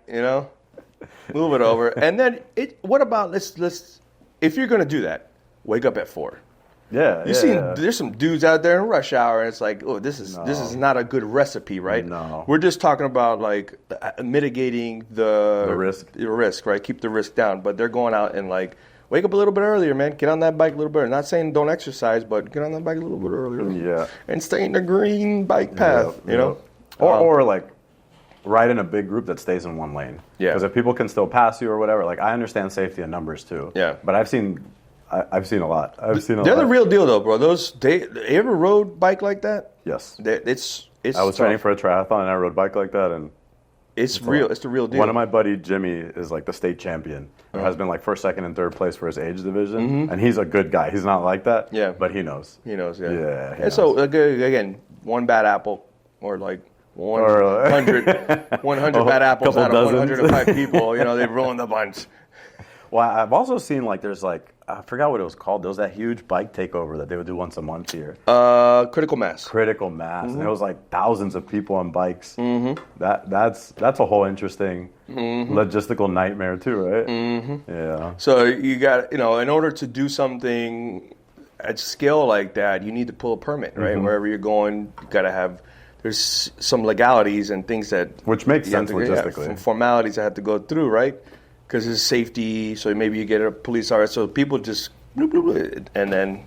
[SPEAKER 1] move it over, and then what about let's if you're gonna do that, wake up at 4.
[SPEAKER 2] Yeah,
[SPEAKER 1] there's some dudes out there in rush hour, and it's like, oh, this is not a good recipe, right?
[SPEAKER 2] No.
[SPEAKER 1] We're just talking about like mitigating the risk, right? Keep the risk down. But they're going out and like, wake up a little bit earlier, man. Get on that bike a little bit earlier. Not saying don't exercise, but get on that bike a little bit earlier.
[SPEAKER 2] Yeah.
[SPEAKER 1] And stay in the green bike path,
[SPEAKER 2] Or like ride in a big group that stays in one lane.
[SPEAKER 1] Yeah.
[SPEAKER 2] Because if people can still pass you or whatever, like I understand safety in numbers too.
[SPEAKER 1] Yeah.
[SPEAKER 2] But I've seen a lot.
[SPEAKER 1] They're the real deal, though, bro. They ever rode bike like that?
[SPEAKER 2] Yes.
[SPEAKER 1] It's.
[SPEAKER 2] I was training for a triathlon and I rode bike like that, and
[SPEAKER 1] it's real. It's the real deal.
[SPEAKER 2] One of my buddy Jimmy is like the state champion. Has been like first, second, and third place for his age division, and he's a good guy. He's not like that.
[SPEAKER 1] Yeah.
[SPEAKER 2] But he knows.
[SPEAKER 1] He knows. Yeah.
[SPEAKER 2] Yeah.
[SPEAKER 1] And so again, one bad apple, or like 100 bad apples out of 105 people. They ruined the bunch.
[SPEAKER 2] Well, I've also seen like there's like I forgot what it was called. There was that huge bike takeover that they would do once a month here.
[SPEAKER 1] Critical mass.
[SPEAKER 2] And it was like thousands of people on bikes. That's a whole interesting logistical nightmare too, right? Yeah.
[SPEAKER 1] So you got in order to do something at scale like that, you need to pull a permit, right? Wherever you're going, you got to have. There's some legalities and things
[SPEAKER 2] which makes sense logistically.
[SPEAKER 1] Some formalities that have to go through, right? Because it's safety, so maybe you get a police arrest. So people just, bloop, bloop, bloop, and then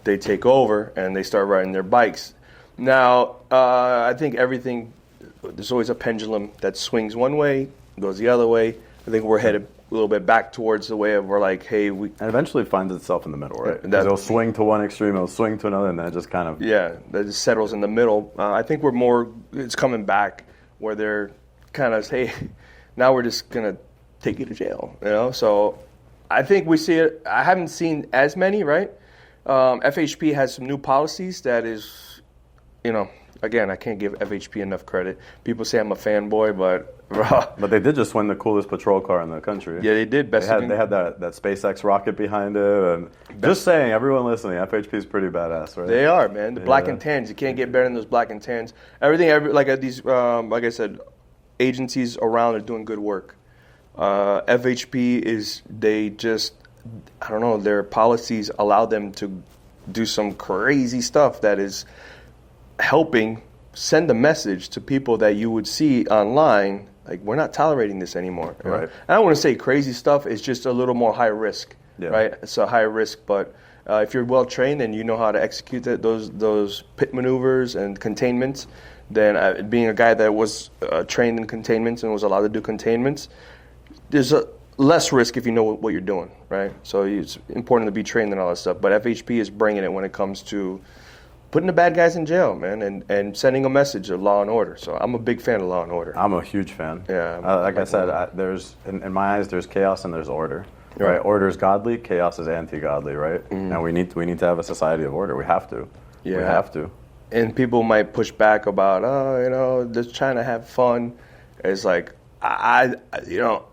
[SPEAKER 1] they take over and they start riding their bikes. Now, I think there's always a pendulum that swings one way, goes the other way. I think we're headed a little bit back towards the way of we're like, hey, and
[SPEAKER 2] eventually finds itself in the middle, right? It'll swing to one extreme, it'll swing to another, and then it just kind of...
[SPEAKER 1] Yeah, that just settles in the middle. I think it's coming back where they're kind of, hey, now we're just going to take you to jail, So I think we see it. I haven't seen as many, right? FHP has some new policies that is, again, I can't give FHP enough credit. People say I'm a fanboy, but
[SPEAKER 2] but they did just win the coolest patrol car in the country.
[SPEAKER 1] Yeah, they did.
[SPEAKER 2] They had that SpaceX rocket behind it, and just saying, everyone listening, FHP is pretty badass, right?
[SPEAKER 1] They are, man. The black and tans, you can't get better than those black and tans. Like these, like I said, agencies around are doing good work. FHP I don't know, their policies allow them to do some crazy stuff that is helping send a message to people that you would see online, like, we're not tolerating this anymore.
[SPEAKER 2] Right.
[SPEAKER 1] I don't want to say crazy stuff, it's just a little more high risk, right? It's a high risk, but if you're well trained and you know how to execute those pit maneuvers and containments, then being a guy that was trained in containments and was allowed to do containments, there's a less risk if you know what you're doing, right? So it's important to be trained in all that stuff. But FHP is bringing it when it comes to putting the bad guys in jail, man, and sending a message of law and order. So I'm a big fan of law and order.
[SPEAKER 2] I'm a huge fan.
[SPEAKER 1] Yeah.
[SPEAKER 2] Like I said, there's in my eyes, there's chaos and there's order. Right? Order is godly, chaos is anti-godly, right? And we need to have a society of order. We have to.
[SPEAKER 1] Yeah.
[SPEAKER 2] We have to.
[SPEAKER 1] And people might push back about, just trying to have fun. It's like, you know,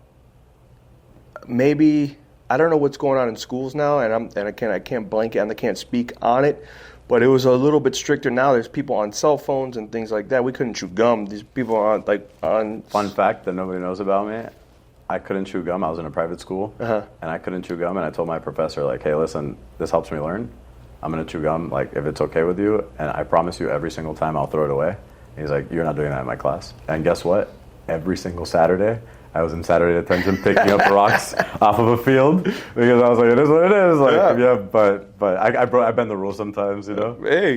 [SPEAKER 1] maybe I don't know what's going on in schools now, and I can't blanket and I can't speak on it, but it was a little bit stricter now. There's people on cell phones and things like that. We couldn't chew gum. These people are on.
[SPEAKER 2] Fun fact that nobody knows about me: I couldn't chew gum. I was in a private school, and I couldn't chew gum. And I told my professor, like, "Hey, listen, this helps me learn. I'm gonna chew gum, like, if it's okay with you, and I promise you, every single time I'll throw it away." He's like, "You're not doing that in my class." And guess what? Every single Saturday, I was in Saturday detention picking up rocks off of a field because I was like, it is what it is. Like, but I bend the rules sometimes, you know.
[SPEAKER 1] Hey,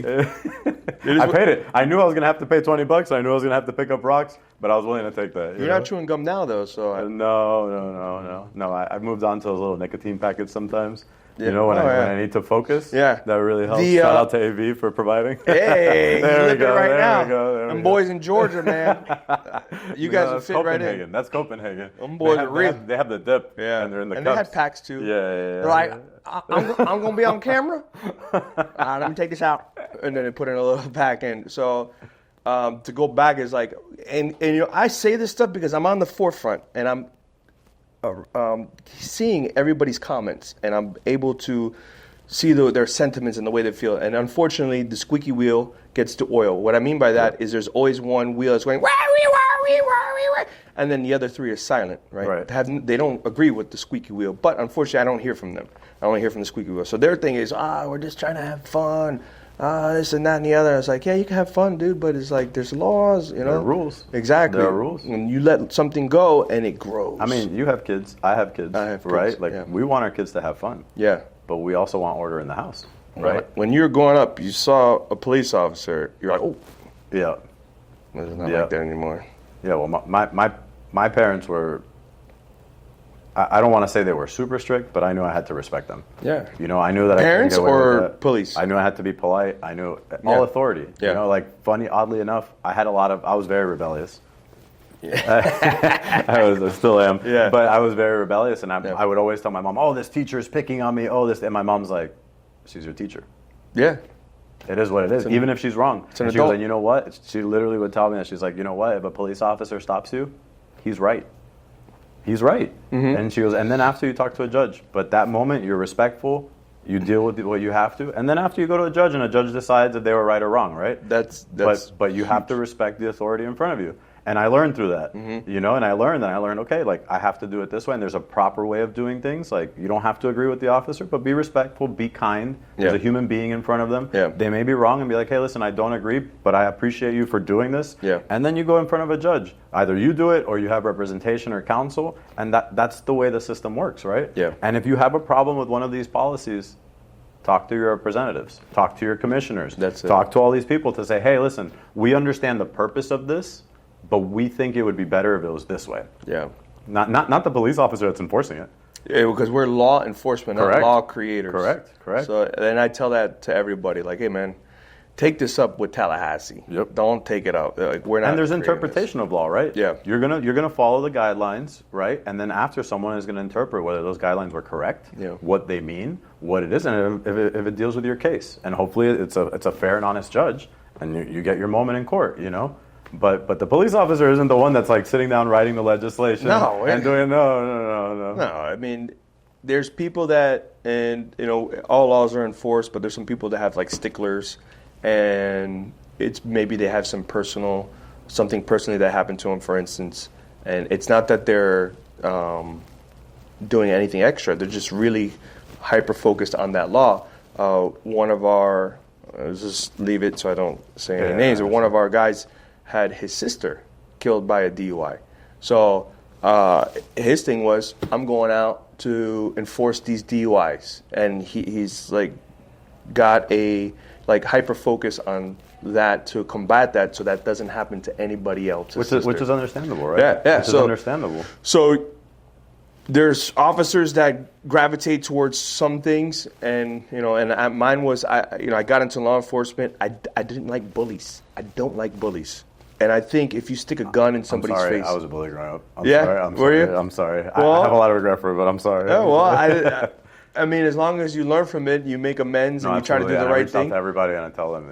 [SPEAKER 2] I paid it. I knew I was gonna have to pay $20. I knew I was gonna have to pick up rocks, but I was willing to take that.
[SPEAKER 1] You're not chewing gum now, though, so.
[SPEAKER 2] No. I've moved on to those little nicotine packets sometimes.
[SPEAKER 1] Yeah.
[SPEAKER 2] You know, when I need to focus, that really helps. Shout out to AV for providing.
[SPEAKER 1] Hey,
[SPEAKER 2] there we go.
[SPEAKER 1] Right
[SPEAKER 2] there
[SPEAKER 1] now.
[SPEAKER 2] we go.
[SPEAKER 1] Them boys in Georgia, man. You guys would fit right in.
[SPEAKER 2] That's Copenhagen.
[SPEAKER 1] Them boys are real.
[SPEAKER 2] They have the dip, and they're in the cups.
[SPEAKER 1] And they had packs too.
[SPEAKER 2] Yeah.
[SPEAKER 1] They're like, I'm gonna be on camera. Let me take this out, and then they put in a little pack in. So to go back is like, and you know, I say this stuff because I'm on the forefront, and I'm seeing everybody's comments, and I'm able to see their sentiments and the way they feel. And unfortunately, the squeaky wheel gets to oil. What I mean by that is there's always one wheel that's going, wah, wee, wah, wee, wah, wee, wah, and then the other three are silent, right? They don't agree with the squeaky wheel. But unfortunately, I don't hear from them. I only hear from the squeaky wheel. So their thing is, we're just trying to have fun. This and that and the other. It's like, yeah, you can have fun, dude, but it's like there's laws, you know.
[SPEAKER 2] There are rules.
[SPEAKER 1] Exactly.
[SPEAKER 2] There are rules.
[SPEAKER 1] And you let something go, and it grows.
[SPEAKER 2] I mean, you have kids. I have kids. Right? Like, we want our kids to have fun.
[SPEAKER 1] Yeah.
[SPEAKER 2] But we also want order in the house, right?
[SPEAKER 1] When you're growing up, you saw a police officer. You're like, oh.
[SPEAKER 2] Yeah.
[SPEAKER 1] It's not like that anymore.
[SPEAKER 2] Yeah. Well, my parents were. I don't want to say they were super strict, but I knew I had to respect them.
[SPEAKER 1] Yeah.
[SPEAKER 2] You know, I knew that
[SPEAKER 1] parents
[SPEAKER 2] I couldn't get away with
[SPEAKER 1] or
[SPEAKER 2] that.
[SPEAKER 1] police.
[SPEAKER 2] I knew I had to be polite. I knew all authority.
[SPEAKER 1] Yeah.
[SPEAKER 2] You know, like oddly enough, I was very rebellious. Yeah. I still am.
[SPEAKER 1] Yeah.
[SPEAKER 2] But I was very rebellious, and I would always tell my mom, "Oh, this teacher's picking on me. Oh, this," and my mom's like, "She's your teacher."
[SPEAKER 1] Yeah.
[SPEAKER 2] It is what it is, even if she's wrong.
[SPEAKER 1] It's an
[SPEAKER 2] and she
[SPEAKER 1] adult.
[SPEAKER 2] was like, "You know what?" She literally would tell me that. She's like, "You know what? If a police officer stops you, he's right. He's right."
[SPEAKER 1] Mm-hmm.
[SPEAKER 2] And she goes, and then after you talk to a judge, but that moment you're respectful, you deal with what you have to, and then after you go to a judge and a judge decides if they were right or wrong, right?
[SPEAKER 1] That's
[SPEAKER 2] but you have to respect the authority in front of you. And I learned through that, you know, and I learned, okay, like, I have to do it this way, and there's a proper way of doing things. Like, you don't have to agree with the officer, but be respectful, be kind. There's a human being in front of them.
[SPEAKER 1] Yeah.
[SPEAKER 2] They may be wrong and be like, hey, listen, I don't agree, but I appreciate you for doing this.
[SPEAKER 1] Yeah.
[SPEAKER 2] And then you go in front of a judge. Either you do it or you have representation or counsel, and that's the way the system works, right?
[SPEAKER 1] Yeah.
[SPEAKER 2] And if you have a problem with one of these policies, talk to your representatives, talk to your commissioners, talk to all these people to say, hey, listen, we understand the purpose of this, but we think it would be better if it was this way.
[SPEAKER 1] Yeah.
[SPEAKER 2] Not the police officer that's enforcing it.
[SPEAKER 1] Yeah, because we're law enforcement, not law creators.
[SPEAKER 2] Correct.
[SPEAKER 1] So then I tell that to everybody, like, hey, man, take this up with Tallahassee.
[SPEAKER 2] Yep.
[SPEAKER 1] Don't take it up. Like, we're not.
[SPEAKER 2] And there's interpretation of law, right?
[SPEAKER 1] Yeah.
[SPEAKER 2] You're gonna follow the guidelines, right? And then after, someone is gonna interpret whether those guidelines were correct, what they mean, what it is, and if it deals with your case. And hopefully it's a fair and honest judge, and you get your moment in court, you know. But the police officer isn't the one that's like sitting down writing the legislation and doing no.
[SPEAKER 1] No, I mean, there's people that, and you know, all laws are enforced, but there's some people that have like sticklers, and it's maybe they have something personally that happened to them, for instance, and it's not that they're doing anything extra. They're just really hyper focused on that law. One of our, let's just leave it so I don't say any names, but one of our guys had his sister killed by a DUI. So his thing was, I'm going out to enforce these DUIs, and he's like got a like hyper focus on that to combat that, so that doesn't happen to anybody else.
[SPEAKER 2] Which is understandable, right?
[SPEAKER 1] Yeah.
[SPEAKER 2] Which is understandable.
[SPEAKER 1] So there's officers that gravitate towards some things, and you know, and mine was, I got into law enforcement. I didn't like bullies. I don't like bullies. And I think if you stick a gun in somebody's face,
[SPEAKER 2] I was a bully growing up.
[SPEAKER 1] I'm sorry.
[SPEAKER 2] I'm sorry.
[SPEAKER 1] Well,
[SPEAKER 2] I have a lot of regret for it, but I'm sorry.
[SPEAKER 1] Yeah, well, I mean, as long as you learn from it, you make amends and you try to do the right thing.
[SPEAKER 2] I reach out to everybody and I tell them,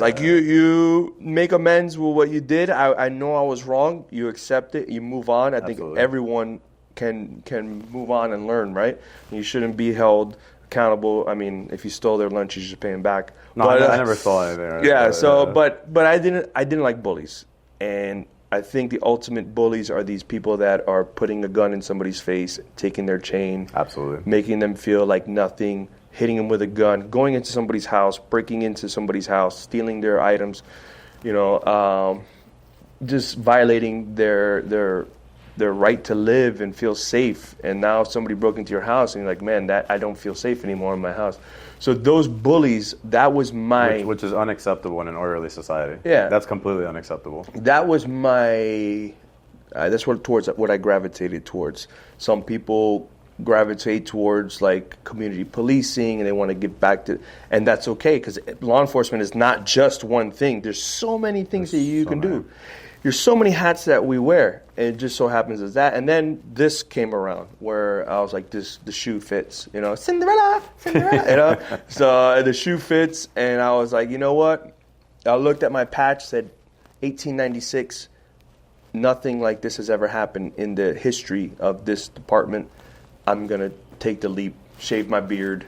[SPEAKER 1] like you make amends with what you did. I know I was wrong. You accept it. You move on. I think everyone can move on and learn, right? You shouldn't be held accountable. I mean, if you stole their lunch, you should pay them back.
[SPEAKER 2] No, but, I never stole anything. Right?
[SPEAKER 1] Yeah. But I didn't like bullies, and I think the ultimate bullies are these people that are putting a gun in somebody's face, taking their chain,
[SPEAKER 2] absolutely,
[SPEAKER 1] making them feel like nothing, hitting them with a gun, going into somebody's house, breaking into somebody's house, stealing their items, just violating their right to live and feel safe. And now somebody broke into your house and you're like, man, that I don't feel safe anymore in my house. So those bullies, that was my...
[SPEAKER 2] Which is unacceptable in an orderly society.
[SPEAKER 1] Yeah.
[SPEAKER 2] That's completely unacceptable.
[SPEAKER 1] That was my... that's what I gravitated towards. Some people gravitate towards like community policing and they want to get back to... And that's okay, because law enforcement is not just one thing. There's so many things that you can do. There's so many hats that we wear. And it just so happens as that. And then this came around where I was like, the shoe fits, Cinderella. So the shoe fits, and I was like, you know what? I looked at my patch, said 1896. Nothing like this has ever happened in the history of this department. I'm going to take the leap, shave my beard.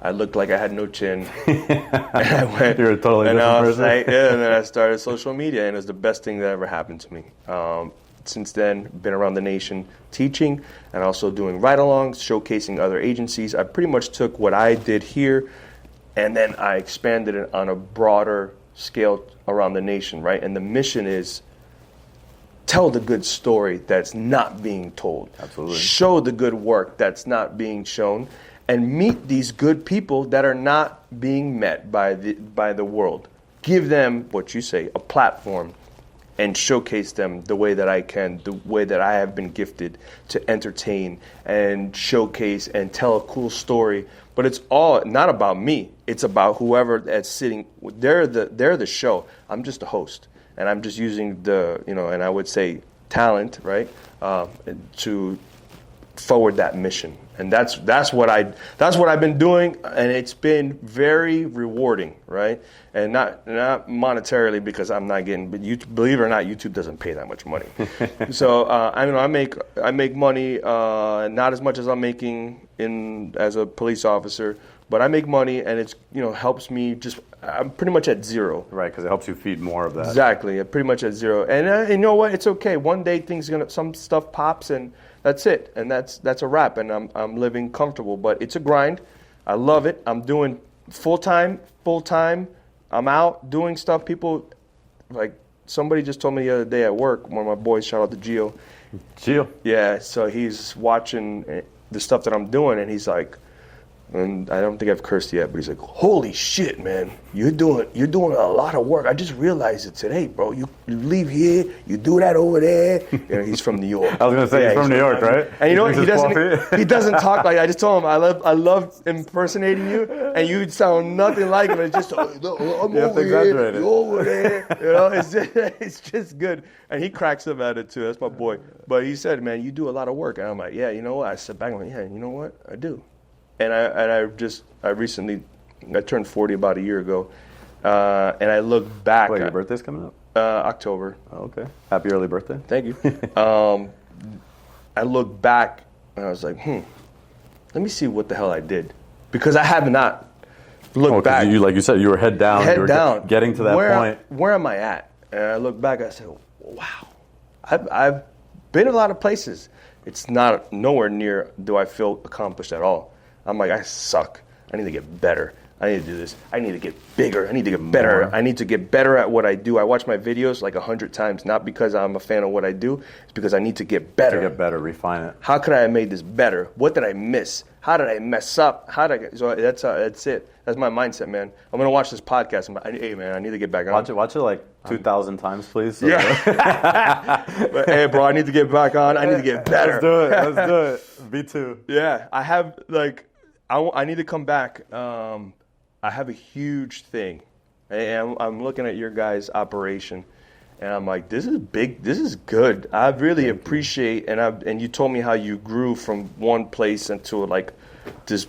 [SPEAKER 1] I looked like I had no chin. And I went,
[SPEAKER 2] you're a totally different person.
[SPEAKER 1] Like, and then I started social media, and it was the best thing that ever happened to me. Since then, been around the nation teaching and also doing ride-alongs, showcasing other agencies. I pretty much took what I did here, and then I expanded it on a broader scale around the nation, right? And the mission is tell the good story that's not being told.
[SPEAKER 2] Absolutely.
[SPEAKER 1] Show the good work that's not being shown, and meet these good people that are not being met by the world. Give them, what you say, a platform, and showcase them the way that I can, the way that I have been gifted to entertain and showcase and tell a cool story. But it's all not about me. It's about whoever that's sitting. They're the show. I'm just a host, and I'm just using and I would say talent, right, to forward that mission. And that's what I've been doing, and it's been very rewarding, right? And not monetarily, because I'm not getting, but believe it or not, YouTube doesn't pay that much money. So I make money, not as much as I'm making as a police officer, but I make money, and it's helps me. I'm pretty much at zero.
[SPEAKER 2] Right, because it helps you feed more of that.
[SPEAKER 1] Exactly, I'm pretty much at zero. And you know what? It's okay. One day some stuff pops, and that's it, and that's a wrap, and I'm living comfortable. But it's a grind. I love it. I'm doing full time. I'm out doing stuff. People, like somebody just told me the other day at work. One of my boys, shout out to Gio.
[SPEAKER 2] Gio.
[SPEAKER 1] Yeah. So he's watching the stuff that I'm doing, and he's like, and I don't think I've cursed yet, but he's like, "Holy shit, man! You're doing a lot of work. I just realized it today, bro. You leave here, you do that over there." He's from New York.
[SPEAKER 2] I was gonna say he's from New York, right?
[SPEAKER 1] And he doesn't talk like. I just told him I love impersonating you, and you sound nothing like him. It's just I'm over here, you're over there. It's just good, and he cracks up at it too. That's my boy. But he said, "Man, you do a lot of work," and I'm like, "Yeah, you know what?" I sat back and went, "Yeah, you know what? I do." And I recently turned 40 about a year ago, and I look back.
[SPEAKER 2] Wait, your birthday's coming up?
[SPEAKER 1] October.
[SPEAKER 2] Oh, okay. Happy early birthday.
[SPEAKER 1] Thank you. I look back and I was like, let me see what the hell I did, because I have not looked back.
[SPEAKER 2] You, like you said, you were head down.
[SPEAKER 1] Head down.
[SPEAKER 2] Getting to that point.
[SPEAKER 1] Where am I at? And I look back. I said, wow, I've been a lot of places. It's nowhere near do I feel accomplished at all. I'm like, I suck. I need to get better. I need to do this. I need to get bigger. I need to get better.
[SPEAKER 2] More.
[SPEAKER 1] I need to get better at what I do. I watch my videos like 100 times, not because I'm a fan of what I do. It's because I need to get better.
[SPEAKER 2] To get better, refine it.
[SPEAKER 1] How could I have made this better? What did I miss? How did I mess up? So that's it. That's my mindset, man. I'm going to watch this podcast. Hey, man, I need to get back on.
[SPEAKER 2] Watch it like 2,000 times, please. So
[SPEAKER 1] yeah. But, hey, bro, I need to get back on. I need to get better.
[SPEAKER 2] Let's do it. Me too.
[SPEAKER 1] Yeah. I have, I need to come back. I have a huge thing. And I'm looking at your guys' operation, and I'm like, this is big. This is good. I really appreciate, and you told me how you grew from one place into like this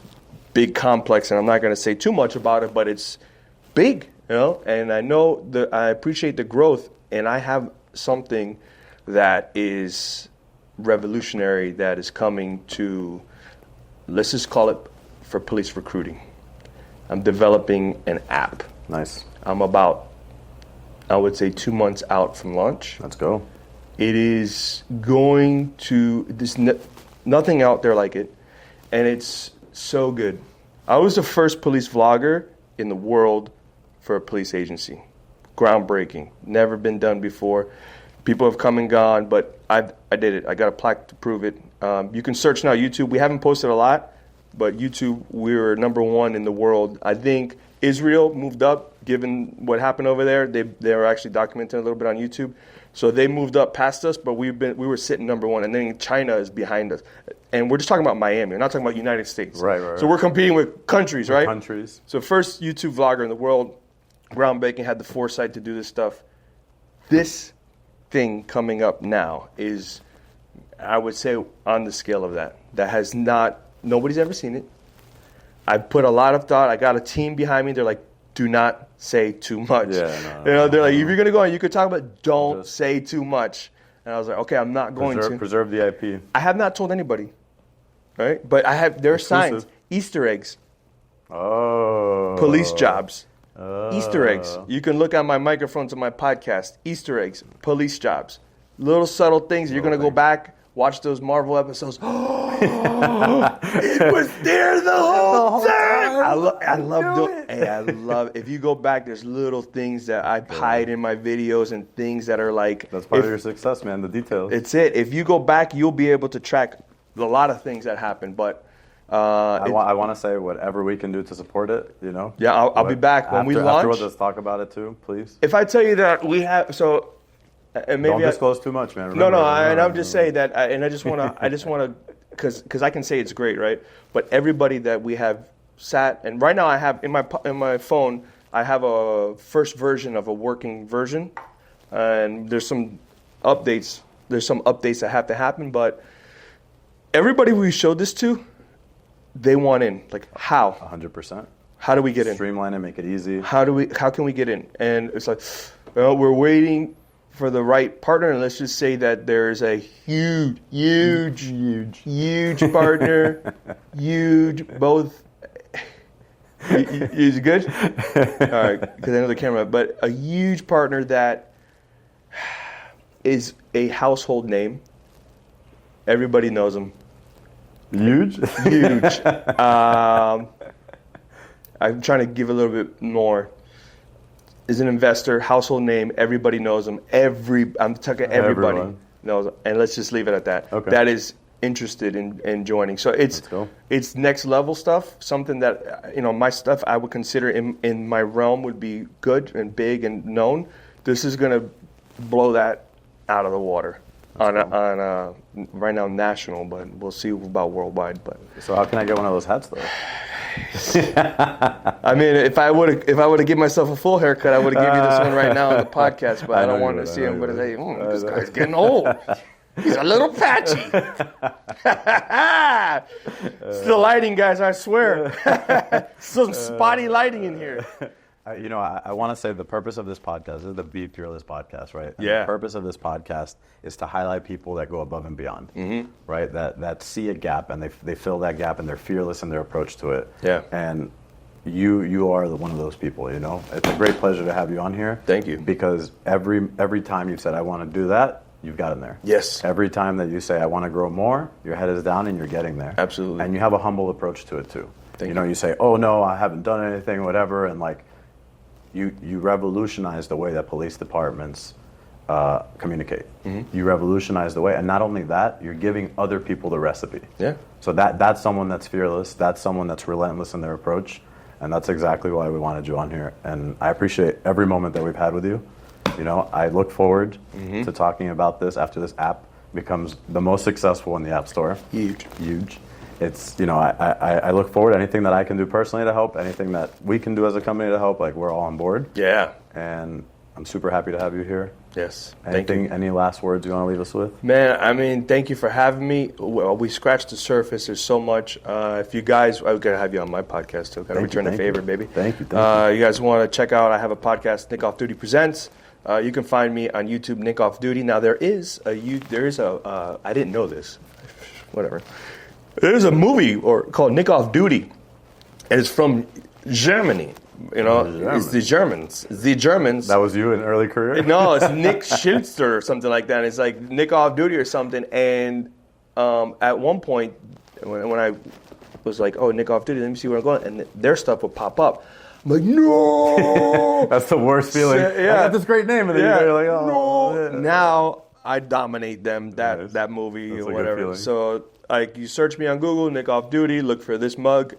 [SPEAKER 1] big complex, and I'm not going to say too much about it, but it's big, and I appreciate the growth, and I have something that is revolutionary that is coming to, let's just call it, for police recruiting. I'm developing an app.
[SPEAKER 2] Nice.
[SPEAKER 1] I'm about, I would say, 2 months out from launch.
[SPEAKER 2] Let's go.
[SPEAKER 1] It is going to, there's nothing out there like it, and it's so good. I was the first police vlogger in the world for a police agency. Groundbreaking. Never been done before. People have come and gone, but I did it. I got a plaque to prove it. You can search now YouTube. We haven't posted a lot, but YouTube, we were #1 in the world. I think Israel moved up, given what happened over there. They were actually documenting a little bit on YouTube. So they moved up past us, but we were sitting #1. And then China is behind us. And we're just talking about Miami. We're not talking about United States.
[SPEAKER 2] Right.
[SPEAKER 1] So we're competing with countries, right?
[SPEAKER 2] Countries.
[SPEAKER 1] So first YouTube vlogger in the world, groundbreaking, had the foresight to do this stuff. This thing coming up now is, I would say, on the scale of that. That has nobody's ever seen it. I put a lot of thought. I got a team behind me. They're like, do not say too much.
[SPEAKER 2] Yeah,
[SPEAKER 1] they're like, if you're going to go on, you could talk about, don't say too much. And I was like, okay, I'm not going to.
[SPEAKER 2] Preserve the IP.
[SPEAKER 1] I have not told anybody, right? But there are signs, Easter eggs.
[SPEAKER 2] Oh.
[SPEAKER 1] Police jobs. Easter eggs. You can look at my microphones on my podcast. Easter eggs. Police jobs. Little subtle things. You're going to go back, watch those Marvel episodes. It was there the whole time. I love if you go back, there's little things that I hide in my videos and things that are like.
[SPEAKER 2] That's part of your success, man, the details.
[SPEAKER 1] It's it. If you go back, you'll be able to track a lot of things that happen. But
[SPEAKER 2] I want to say whatever we can do to support it,
[SPEAKER 1] Yeah, I'll be back when we launch.
[SPEAKER 2] Afterwards, let's talk about it too, please.
[SPEAKER 1] If I tell you that we have, and maybe
[SPEAKER 2] don't disclose too much, man.
[SPEAKER 1] Remember, and I'm just saying that, and I just want to, because I can say it's great, right? But everybody that we have sat, and right now I have in my phone, I have a first version of a working version, and there's some updates. There's some updates that have to happen, but everybody we showed this to, they want in. Like, how?
[SPEAKER 2] 100%.
[SPEAKER 1] How do we get in?
[SPEAKER 2] Streamline it, make it easy.
[SPEAKER 1] How can we get in? And it's like, well, we're waiting for the right partner, and let's just say that there's a huge partner, both. Is good? All right, because I know the camera, but a huge partner that is a household name. Everybody knows him.
[SPEAKER 2] Huge.
[SPEAKER 1] I'm trying to give a little bit more. Is an investor, household name. Everybody knows him. I'm talking everybody knows him. And let's just leave it at that.
[SPEAKER 2] Okay.
[SPEAKER 1] That is interested in joining. So it's next level stuff. Something that my stuff I would consider in my realm would be good and big and known. This is gonna blow that out of the water. On right now national, but we'll see about worldwide. But
[SPEAKER 2] so how can I get one of those hats though?
[SPEAKER 1] I mean, if I would have given myself a full haircut, I would have given you this one right now on the podcast. But I don't want to see him. But say, this guy's getting old. He's a little patchy. It's the lighting, guys. I swear. Some spotty lighting in here.
[SPEAKER 2] I want to say the purpose of this podcast is the Be Fearless podcast, right? And
[SPEAKER 1] yeah.
[SPEAKER 2] The purpose of this podcast is to highlight people that go above and beyond, right? That see a gap and they fill that gap and they're fearless in their approach to it.
[SPEAKER 1] Yeah.
[SPEAKER 2] And you are one of those people. It's a great pleasure to have you on here.
[SPEAKER 1] Thank you.
[SPEAKER 2] Because every time you've said I want to do that, you've gotten there.
[SPEAKER 1] Yes.
[SPEAKER 2] Every time that you say I want to grow more, your head is down and you're getting there.
[SPEAKER 1] Absolutely.
[SPEAKER 2] And you have a humble approach to it too.
[SPEAKER 1] Thank you.
[SPEAKER 2] You say, oh no, I haven't done anything, whatever, and like. You revolutionize the way that police departments communicate. You revolutionize the way, and not only that, you're giving other people the recipe.
[SPEAKER 1] Yeah.
[SPEAKER 2] So that's someone that's fearless. That's someone that's relentless in their approach, and that's exactly why we wanted you on here. And I appreciate every moment that we've had with you. I look forward to talking about this after this app becomes the most successful in the App Store.
[SPEAKER 1] Huge.
[SPEAKER 2] It's, I look forward to anything that I can do personally to help, anything that we can do as a company to help, like we're all on board.
[SPEAKER 1] Yeah.
[SPEAKER 2] And I'm super happy to have you here.
[SPEAKER 1] Yes. Thank you.
[SPEAKER 2] Any last words you want to leave us with?
[SPEAKER 1] Man, I mean, thank you for having me. Well, we scratched the surface. There's so much. If you guys, I'm going to have you on my podcast too. Got to return the favor, baby.
[SPEAKER 2] Thank you.
[SPEAKER 1] You guys want to check out, I have a podcast, Nick Off Duty Presents. You can find me on YouTube, Nick Off Duty. Now, I didn't know this. Whatever. There's a movie called Nick Off Duty, and it's from Germany. You know, it's the Germans. The Germans.
[SPEAKER 2] That was you in early career?
[SPEAKER 1] No, it's Nick Schilster or something like that. It's like Nick Off Duty or something. And at one point, when I was like, oh, Nick Off Duty, let me see where I'm going, and their stuff would pop up. I'm like, no!
[SPEAKER 2] That's the worst feeling.
[SPEAKER 1] Yeah.
[SPEAKER 2] I got this great name, and then you're like, oh.
[SPEAKER 1] No.
[SPEAKER 2] Yeah.
[SPEAKER 1] Now I dominate them, that movie
[SPEAKER 2] That's
[SPEAKER 1] or
[SPEAKER 2] a good
[SPEAKER 1] whatever.
[SPEAKER 2] feeling.
[SPEAKER 1] So like, you search me on Google, Nick Off Duty, look for this mug.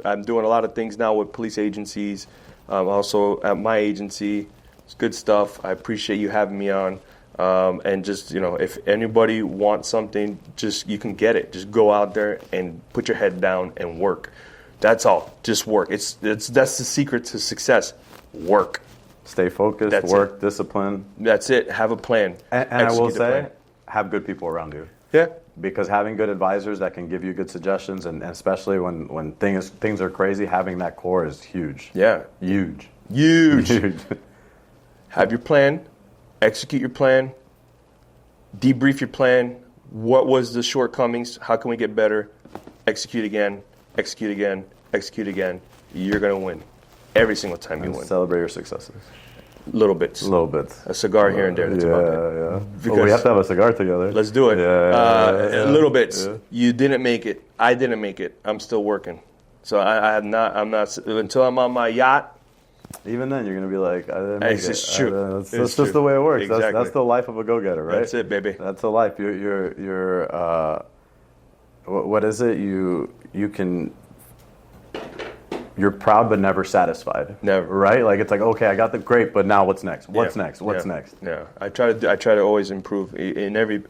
[SPEAKER 1] I'm doing a lot of things now with police agencies. Also at my agency. It's good stuff. I appreciate you having me on. And just, if anybody wants something, you can get it. Just go out there and put your head down and work. That's all. Just work. That's the secret to success. Work.
[SPEAKER 2] Stay focused, discipline.
[SPEAKER 1] That's it. Have a plan.
[SPEAKER 2] And I will say, have good people around you.
[SPEAKER 1] Yeah.
[SPEAKER 2] Because having good advisors that can give you good suggestions, and especially when things are crazy, having that core is huge.
[SPEAKER 1] Yeah.
[SPEAKER 2] Huge.
[SPEAKER 1] Have your plan. Execute your plan. Debrief your plan. What was the shortcomings? How can we get better? Execute again. Execute again. Execute again. You're going to win. Every single time you win.
[SPEAKER 2] Celebrate your successes.
[SPEAKER 1] Little bits. A cigar here and there. That's about it.
[SPEAKER 2] Yeah. Well, we have to have a cigar together.
[SPEAKER 1] Let's do it. Little bits.
[SPEAKER 2] Yeah.
[SPEAKER 1] You didn't make it. I didn't make it. I'm still working. So I'm not until I'm on my yacht.
[SPEAKER 2] Even then, you're going to be like, I didn't make
[SPEAKER 1] It's
[SPEAKER 2] it.
[SPEAKER 1] just true.
[SPEAKER 2] That's just the way it works.
[SPEAKER 1] Exactly.
[SPEAKER 2] That's the life of a go-getter, right?
[SPEAKER 1] That's it, baby.
[SPEAKER 2] That's the life. You're what is it? You're proud but never satisfied.
[SPEAKER 1] Never.
[SPEAKER 2] Right? Like, it's like, okay, I got the great, but now what's next? What's next?
[SPEAKER 1] Yeah. I try to always improve in every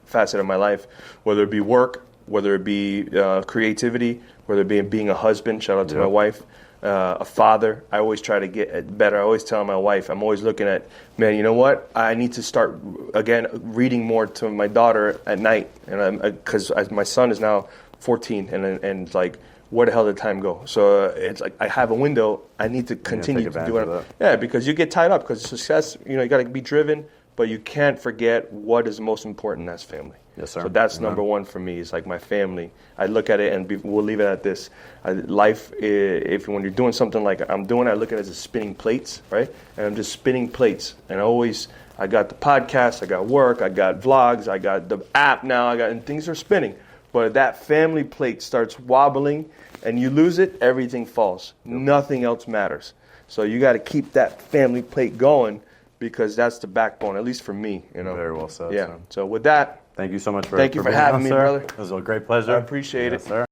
[SPEAKER 1] facet of my life, whether it be work, whether it be creativity, whether it be being a husband. Shout out to my wife. A father. I always try to get better. I always tell my wife, I'm always looking at, man, you know what? I need to start, again, reading more to my daughter at night. And because my son is now 14, and like, where the hell did time go? So it's like, I have a window. I need to continue to do it. Yeah, because you get tied up, because success, you got to be driven, but you can't forget what is most important, and that's family.
[SPEAKER 2] Yes, sir.
[SPEAKER 1] So that's number one for me, is like my family. I look at it, and we'll leave it at this. Life, when you're doing something like I'm doing, I look at it as spinning plates, right? And I'm just spinning plates. And I got the podcast, I got work, I got vlogs, I got the app now, and things are spinning. But that family plate starts wobbling, and you lose it, everything falls. Yep. Nothing else matters. So you got to keep that family plate going, because that's the backbone, at least for me.
[SPEAKER 2] Very well said.
[SPEAKER 1] Yeah.
[SPEAKER 2] Sir.
[SPEAKER 1] So with that,
[SPEAKER 2] thank you so much for
[SPEAKER 1] having me,
[SPEAKER 2] sir.
[SPEAKER 1] brother.
[SPEAKER 2] It was a great pleasure.
[SPEAKER 1] I appreciate it.
[SPEAKER 2] Yes, sir.